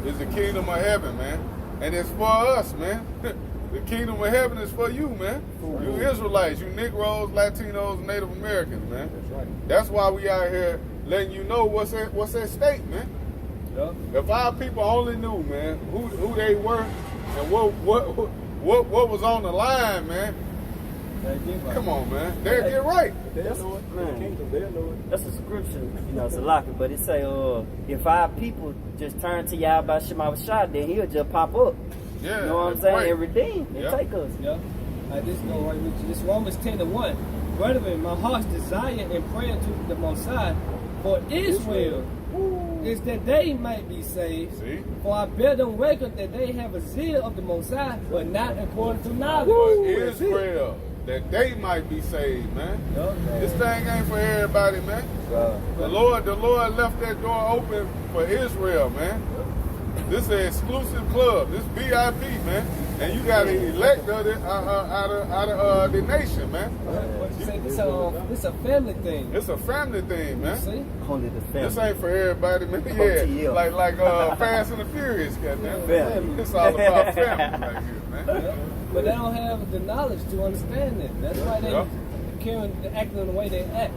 Is the kingdom of heaven, man. And it's for us, man. The kingdom of heaven is for you, man. You Israelites, you Negroes, Latinos, Native Americans, man. That's right. That's why we out here letting you know what's at stake, man. yeah. If our people only knew, man, who they were and what was on the line, man. Come on, man. They'll get right. They'll know it. Man. The kingdom, they'll know it. That's a scripture, it's a locker, but it say, if our people just turn to Yahweh Shema Shai, then he'll just pop up. Yeah. You know what I'm that's saying? right. And redeem and Yeah. take us. Yeah. Like this go right with you. This Romans 10:1. Brethren, my heart's desire and prayer to the Most High for Israel is that they might be saved. See? For I bear them record that they have a zeal of the Most High, but not according to knowledge. For Israel, that they might be saved, man. This thing ain't for everybody, man. The Lord left that door open for Israel, man. This is an exclusive club. This VIP, man. And you got to elect out of the nation, man. What you say? This a family thing. It's a family thing, man. See? Only the This family. ain't for everybody, man. OTL. Yeah, like Fast and the Furious, goddamn. Family. It's all about family right here, man. But they don't have the knowledge to understand it. That's why they acting in the way they act.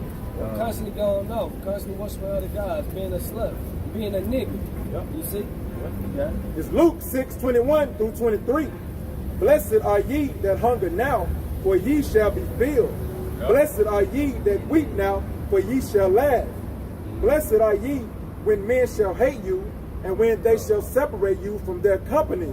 Constantly going off, constantly worshiping other gods, being a slut, being a nigga. You see? Yeah. It's Luke 6:21 through 23. Blessed are ye that hunger now, for ye shall be filled. Yep. Blessed are ye that weep now, for ye shall laugh. Blessed are ye when men shall hate you, and when they shall separate you from their company,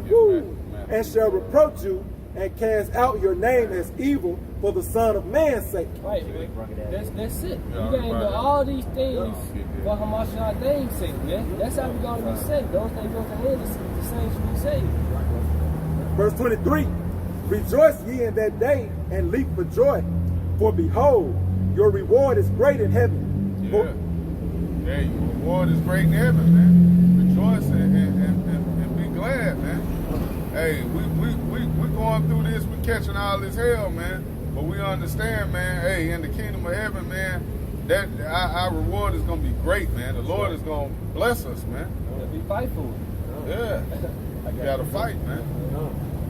and shall reproach you, and cast out your name as evil for the Son of Man's sake. Right, man. That's it. Yeah, You gotta do right. all these things for Hamashiach's name's sake, man. That's how we're gonna be saved. Those things go to the end, the saints will be saved. Verse 23, rejoice ye in that day, and leap for joy. For behold, your reward is great in heaven. Yeah. Yeah, your reward is great in heaven, man. Rejoice and be glad, man. Hey, we going through this, we catching all this hell, man. But we understand, man, hey, in the kingdom of heaven, man, that our reward is gonna be great, man. The Lord is gonna bless us, man. Be faithful. Yeah. You gotta fight, man.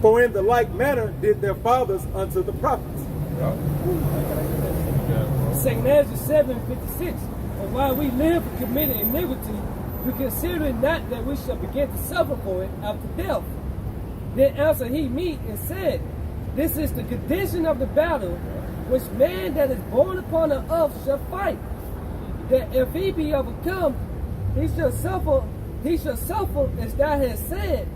For in the like manner did their fathers unto the prophets. Yeah. St. Matthew 7:56. And while we live and committed iniquity, we consider it not that we shall begin to suffer for it after death. Then answered he me and said, this is the condition of the battle which man that is born upon the earth shall fight. That if he be overcome, he shall suffer as thou hast said.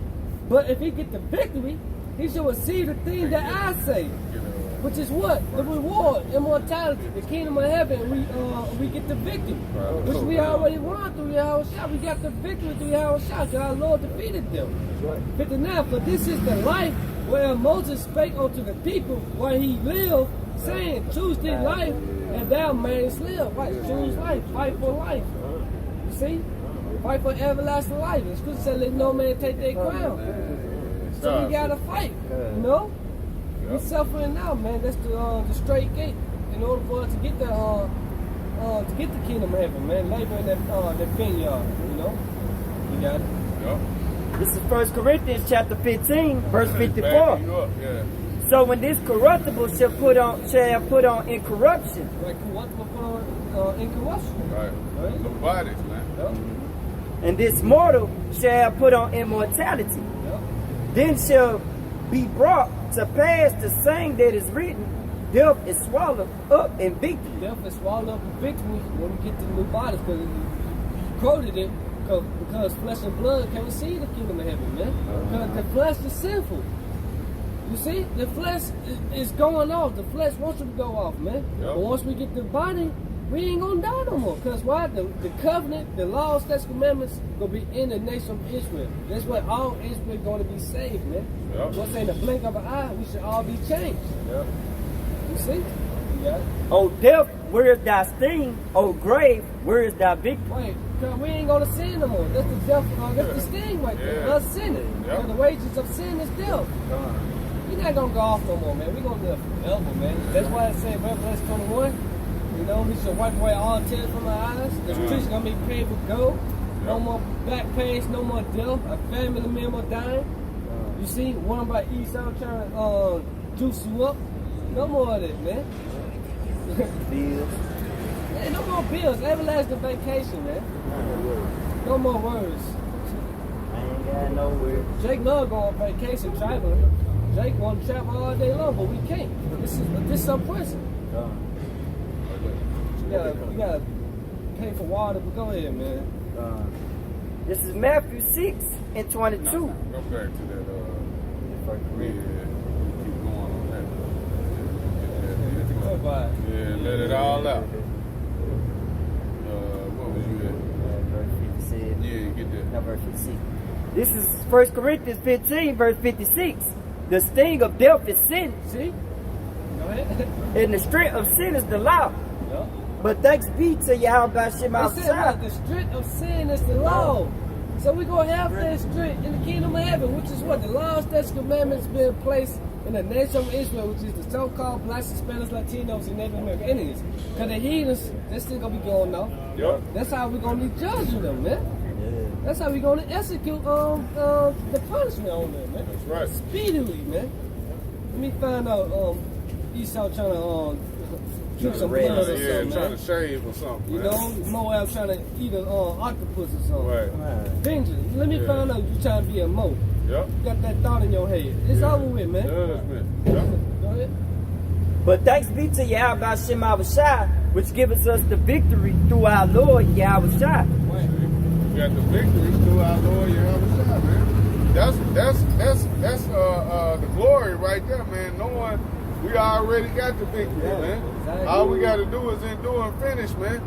But if he get the victory, he shall receive the thing that I say. Which is what? The reward, immortality, the kingdom of heaven. We get the victory, which we already won through Yahushua. We got the victory through Yahushua, because our Lord defeated them. 59, for this is the life where Moses spake unto the people while he lived, saying, choose this life, and thou mayest live. Right, choose life, fight for life. You see? Fight for everlasting life. The scripture said, let no man take their crown. So we gotta fight, you know? We're suffering now, man. That's the straight gate. In order for us to get the kingdom of heaven, man, labor in that vineyard, you know. You got it. Yeah. This is 1 Corinthians chapter 15, verse 54. Backing you up, yeah. So when this corruptible shall put on incorruption, Like what we put on incorruption. Right. The bodies, man. Yep. and this mortal shall put on immortality, Yep. then shall be brought to pass the saying that is written, death is swallowed up in victory. Death is swallowed up in victory when we get to the new bodies, because you quoted it, because flesh and blood can't see the kingdom of heaven, man. Because the flesh is sinful. You see, the flesh is going off. The flesh wants to go off, man. Yep. But once we get the body, we ain't gonna die no more. Because why? The covenant, the laws, statutes, commandments gonna be in the nation of Israel. That's why all Israel gonna be saved, man. Yep. What's in the blink of an eye, we should all be changed. Yeah. You see? Yeah. O death, where is thy sting? O grave, where is thy victory? Wait, because we ain't gonna sin no more. That's the death. That's the sting right there. Yeah. Us sinning. Yep. And the wages of sin is death. We're not gonna go off no more, man. We're gonna live forever, man. That's why it said Revelation 21. You know, we should wipe away all tears from our eyes. The streets gonna be paved with gold. No more back pains, no more death. A family member dying. You see, one by Esau trying to juice you up. No more of that, man. Bills. Man, no more bills. Everlasting vacation, man. No more words. I ain't got nowhere. Jake love going on vacation, traveling. Jake want to travel all day long, but we can't. This is some prison. You gotta pay for water, but go ahead, man. This is Matthew 6 and 22. Go back to that. Yeah, keep going on that. Go by. Yeah, let it all out. What was you at? Verse 56. Yeah, you get that. Now verse 56. This is 1 Corinthians 15, verse 56. The sting of death is sin, See? Go ahead. and the strength of sin is the law. Yep. But thanks be to Yahweh Shem I said what? outside. The strength of sin is the law. So we're going to have that strength in the kingdom of heaven, which is what? The law, statutes, commandments being placed in the nation of Israel, which is the so-called blacks, Hispanics, Latinos, and Native American Indians. Because the heathens, this thing going to be going off. Yep. That's how we're going to be judging them, man. That's how we're going to execute the punishment on them, man. That's right. Speedily, man. Let me find out Esau trying to drink some red. blood or Yeah, something, trying man. to shave or something. You man. know, Moab trying to eat an octopus or something. Right. Vengeance. Let me Yeah. find out you trying to be a Mo. Yep. You got that thought in your head. It's Yeah. over with, man. Judgment. Yep. Go ahead. But thanks be to Yahweh Shem Shai, which giveth us the victory through our Lord Yahweh Shai. Right. We got the victory through our Lord Yahweh Shai, man. That's the glory right there, man. Knowing we already got the victory, Yeah, man. exactly. All we got to do is endure and finish, man.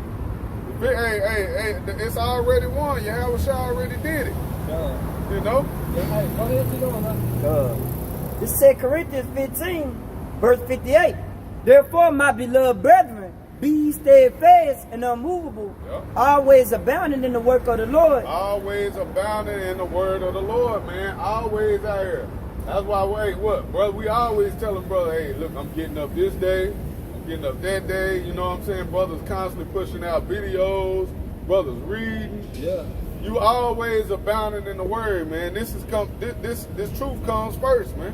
Hey, it's already won. Yahweh Shai already did it. Yeah. You know? Yeah, hey, go ahead, you doing, huh? This 2 Corinthians 15, verse 58. Therefore, my beloved brethren, be ye steadfast and unmovable, Yep. always abounding in the work of the Lord. Always abounding in the word of the Lord, man. Always out here. That's why, hey, what, brother? We always tell them, brother, hey, look, I'm getting up this day. I'm getting up that day. You know what I'm saying? Brothers constantly pushing out videos. Brothers reading. Yeah. You always abounding in the word, man. This truth comes first, man.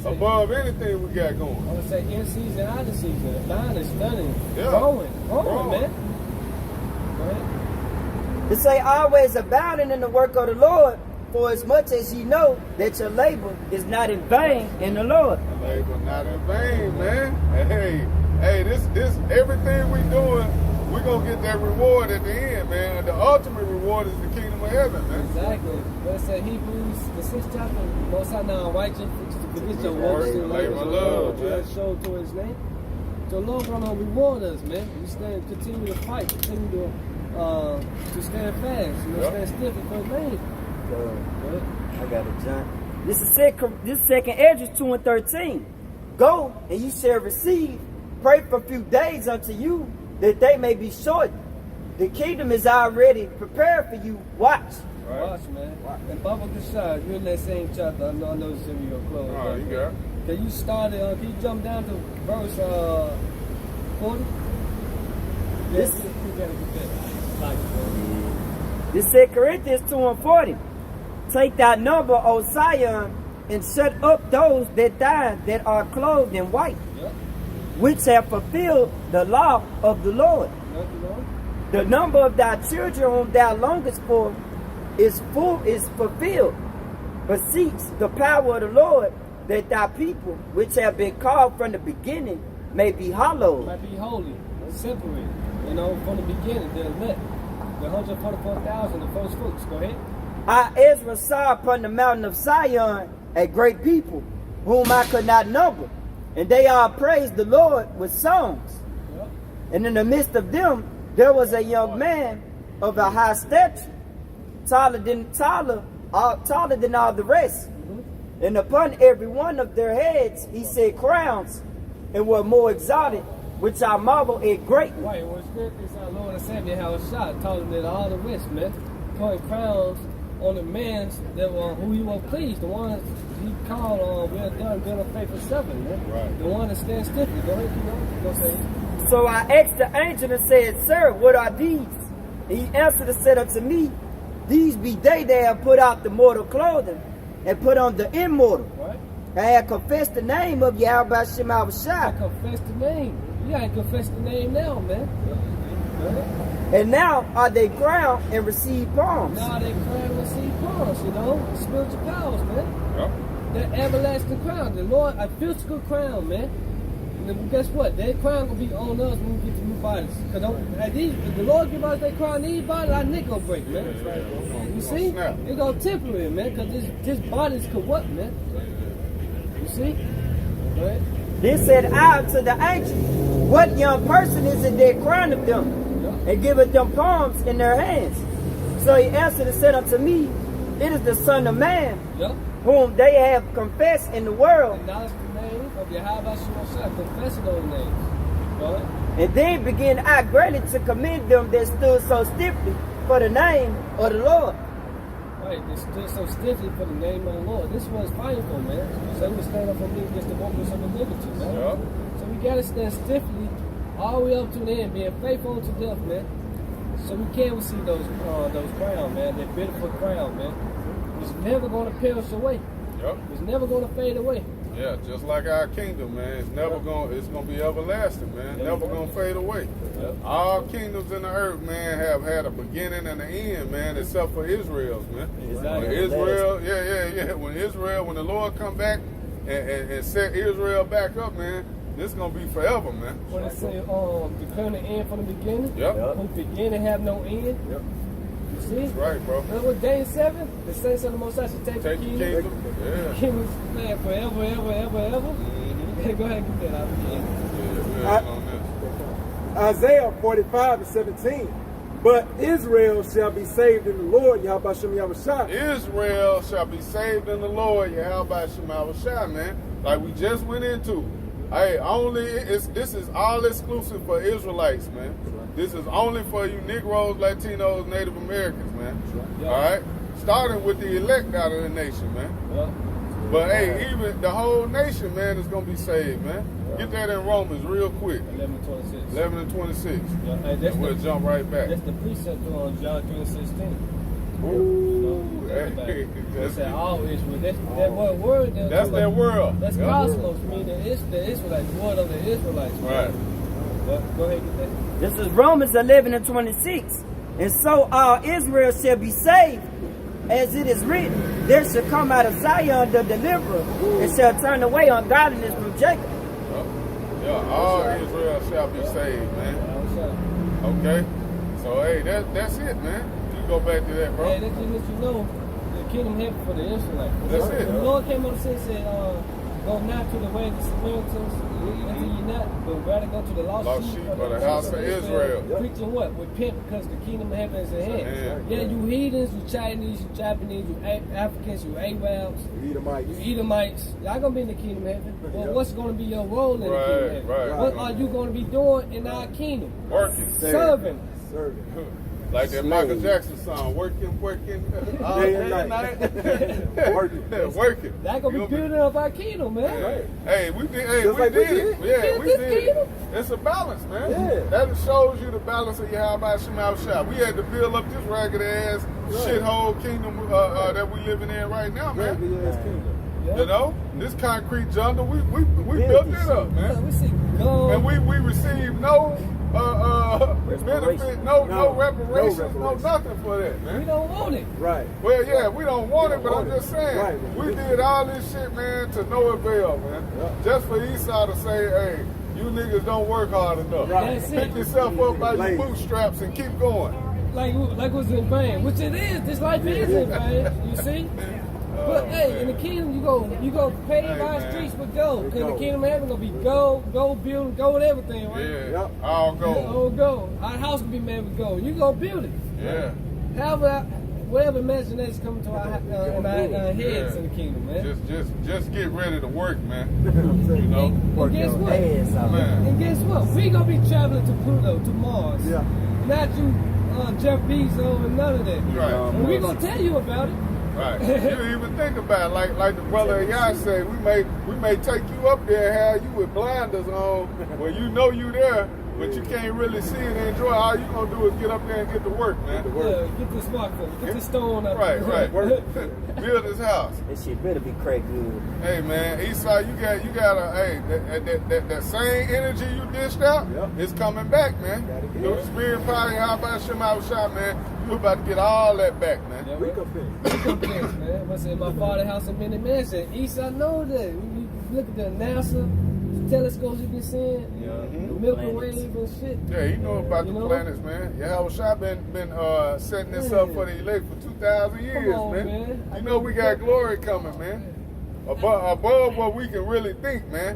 Above anything we got going. I would say in season, out of season. Abounding, stunning, Yeah. growing, Growing. man. Go ahead. To say always abounding in the work of the Lord, for as much as ye know that your labor is not in vain in the Lord. Labor not in vain, man. Hey, this everything we doing, we're gonna get that reward at the end, man. The ultimate reward is the kingdom of heaven, man. Exactly. Let's say Hebrews, the 6th chapter, most high now righteous, to forget your Works works and and labor labors of of love, love, man. show to his name. So Lord gonna reward us, man. We continue to fight, continue to stand fast, Yep. stand stiff for his name. Good. I got it, John. This is second Esdras 2 and 13. Go and you shall receive. Pray for a few days unto you that they may be shortened. The kingdom is already prepared for you. Watch. Right. Watch, man. And Baba Kashad, you're in that same chapter. I know this is your close. Oh, you got it. Can you start it? Can you jump down to verse 40? This- Yes, you gotta get that. Like, This 2 Corinthians 2 and 40. Take thy number, O Zion, and shut up those that die that are clothed in white, yep. which have fulfilled the law of the Lord. Nothing wrong. The number of thy children whom thou longest for is fulfilled. Beseech the power of the Lord that thy people, which have been called from the beginning, may be hallowed. Might be holy, separate. You know, from the beginning, the elect, the 144,000, the first fruits. Go ahead. I, Ezra, saw upon the mountain of Zion a great people, whom I could not number, and they all praised the Lord with songs. Yep. And in the midst of them, there was a young man of a high stature, taller than all the rest. And upon every one of their heads he set crowns, and were more exalted, which I marvel at greatly. Right, well, Spirit is our Lord and Savior, how it's shot, told him that all the rest, man, putting crowns on the men that who he was pleased, the ones he called well done, good and faithful servant, man. Right. The one that stands stiffly. Go ahead, you know, go say. So I asked the angel and said, Sir, what are these? And he answered and said unto me, These be they that have put out the mortal clothing, and put on the immortal. Right? I have confessed the name of Yahweh Shem I Shai. confess the name. You gotta confess the name now, man. Go ahead. And now are they crowned and receive palms. Now they crown and receive palms, you know, spiritual powers, man. Yep. That everlasting crown, the Lord, a physical crown, man. And then guess what? That crown gonna be on us when we get to new bodies. Cause if the Lord give us that crown, these bodies, our neck gonna break, man. You see? Snap. It gonna temper it, man. Cause this body's corrupt, man. You see? Go ahead. Then said I unto the angel, What young person is it that crowneth them, and giveth them palms in their hands? So he answered and said unto me, It is the Son of Man, Yep. whom they have confessed in the world. Acknowledge the name of Yahweh Shemashah, confessing those names. Go ahead. And then began I greatly to commend them that stood so stiffly for the name of the Lord. Right, they stood so stiffly for the name of the Lord. This was fighting, man. So we stand up for me against the workers of iniquity, man. Yep. So we gotta stand stiffly all the way up to the end, being faithful to death, man. So we can receive those crowns, man. That beautiful crown, man. It's never gonna perish away. Yep. It's never gonna fade away. Yeah, just like our kingdom, man. It's never it's gonna be everlasting, man. Never gonna fade away. All kingdoms in the earth, man, have had a beginning and an end, man, except for Israel's, man. Exactly. When Israel, when the Lord come back and set Israel back up, man, this is gonna be forever, man. When it say declare the end from the beginning, Yep. who begin and have no end. Yep. You see? That's right, bro. Remember what Daniel 7? The saints of the Most High should take the Take the kingdom. kingdom. The Yeah. kingdom's man forever, ever, ever, ever. Mhm. Go ahead and get that out again. Yeah, we're on this. Isaiah 45:17. But Israel shall be saved in the Lord, Yahweh Shem Yahushua. Israel shall be saved in the Lord, Yahweh Shema Shai, man. Like we just went into. Hey, this is all exclusive for Israelites, man. This is only for you Negroes, Latinos, Native Americans, man. Yeah. All right? Starting with the elect out of the nation, man. Yeah. But hey, even the whole nation, man, is going to be saved, man. Get that in Romans real quick. 11:26. 11 and 26. Yeah, hey, that's And we'll the, jump right back. that's the precept on John 3:16. Ooh, hey, They that's, said all Israel. That word. that's their world. That's Yep. cosmos, meaning it's the Israelites, the word of the Israelites. Right. But go ahead and get that. This is Romans 11 and 26. And so all Israel shall be saved, as it is written, there shall come out of Zion the deliverer, and shall turn away ungodliness from Jacob. Yeah, all Israel shall be saved, man. Okay? So, hey, that's it, man. You go back to that, bro. Hey, that just lets you know the kingdom heaven for the Israelites. That's it. The Lord came on the scene and said, go not to the way of the Samaritans, until ye not, but rather go to the lost sheep of the house of Israel. Preaching what? Repent, because the kingdom of heaven is at hand. hand. Yeah, you heathens, you Chinese, you Japanese, you Africans, you Arabs, Edomites. you Edomites. Y'all gonna be in the kingdom of heaven. Well, what's gonna be your role in the kingdom of heaven? Right. What are you gonna be doing in our kingdom? Working. Serving. Serving. Like that Michael Jackson song, working, all Day day and and night. night. Working. Working. That gonna be building up our kingdom, man. Right. Hey, we did. Hey, Just we like we did it. did. Yeah, we This did it. kingdom? It's a balance, man. Yeah. That shows you the balance of Yahweh Shema Shai. We had to build up this ragged ass shithole kingdom that we living in right now, man. Raggedy ass kingdom. Yeah. You know, this concrete jungle, we built it up, Yeah, man. we see gold. And we received no benefit, no reparations, no nothing for that, We man. don't want it. Right. Well, yeah, we don't want it, but I'm just saying, Right. we did all this shit, man, to no avail, man. Yeah. Just for Esau to say, hey, you niggas don't work hard enough. Right. That's it. Pick yourself up by your Lazy. bootstraps and keep going. Like what's in vain, which it is. This life is in vain. You see. But hey, in the kingdom, you go pave Hey, our man. streets with gold. Cause in the Gold. kingdom of heaven gonna be gold building, gold everything, right? Yeah, Yep. all Yeah, gold. all gold. Our house can be made with gold. You gonna build it. Yeah. However, whatever imagination coming to our heads in the kingdom, man. Just get ready to work, man. I'm telling You know? And guess what? Ass off. Man. And guess what? We gonna be traveling to Pluto, to Mars. Yeah. Not you, Jeff Bezos, and none of that. Right. And we gonna tell you about it. Right. You even think about it, like the brother Yah said, we may take you up there and have you with blinders on where you know you there, but you can't really see it and enjoy. All you gonna do is get up there and get to work, man. Yeah, get this smartphone, get this stone up. Right. Work. Build this house. This shit better be cracked good. Hey man, Esau, you got that same energy you dished out, Yep. it's coming back, man. Gotta get Through it. the spirit power, how about Shema Shai, man? You about to get all that back, man. Yeah, Recompense. man. I said, my father's house of many mansions. Esau know that. You look at the NASA telescopes you can see, the Milky Way and shit. Yeah, he know about You the know? planets, man. Yahweh Shai been setting this up for the elect for 2,000 years, on, man. man. You know we got glory coming, man. Above what we can really think, man.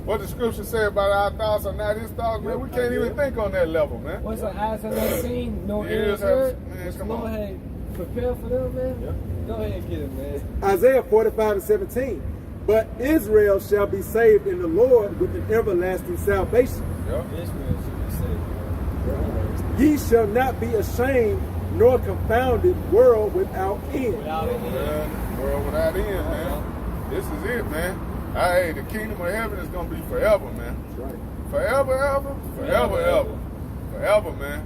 What the scripture say about our thoughts are not his thoughts, man. We can't even think on that level, man. What's our eyes have not seen, no Ears ears have- heard. man, Which the come Lord on. had prepared for them, man. Go ahead and get it, man. Isaiah 45:17. But Israel shall be saved in the Lord with an everlasting salvation. Yep. Israel should be saved. Ye shall not be ashamed nor confounded, world without end. Without it, Man, world without end, man. This is it, man. Hey, the kingdom of heaven is gonna be forever, man. That's right. Forever, ever, forever, man.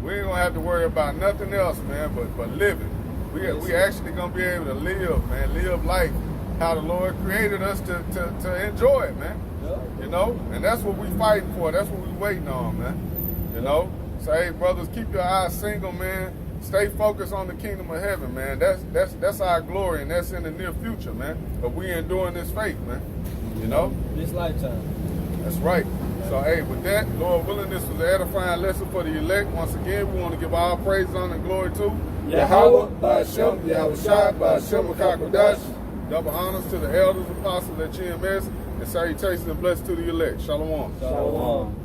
We ain't gonna have to worry about nothing else, man, but living. We actually gonna be able to live, man, live life how the Lord created us to enjoy it, man. Yeah. You know, and that's what we fighting for. That's what we waiting on, man. You know, so hey, brothers, keep your eyes single, man. Stay focused on the kingdom of heaven, man. That's our glory, and that's in the near future, man. But we enduring this faith, man. You know, This lifetime. that's right. So hey, with that, Lord willing, this was an edifying lesson for the elect. Once again, we want to give all praise, honor, and glory to Yahweh, Ba'ashem, Yahushua, Ba'ashem, Makakodash. Double honors to the elders, apostles at GMS, and salutations and blessings to the elect. Shalom. Shalom.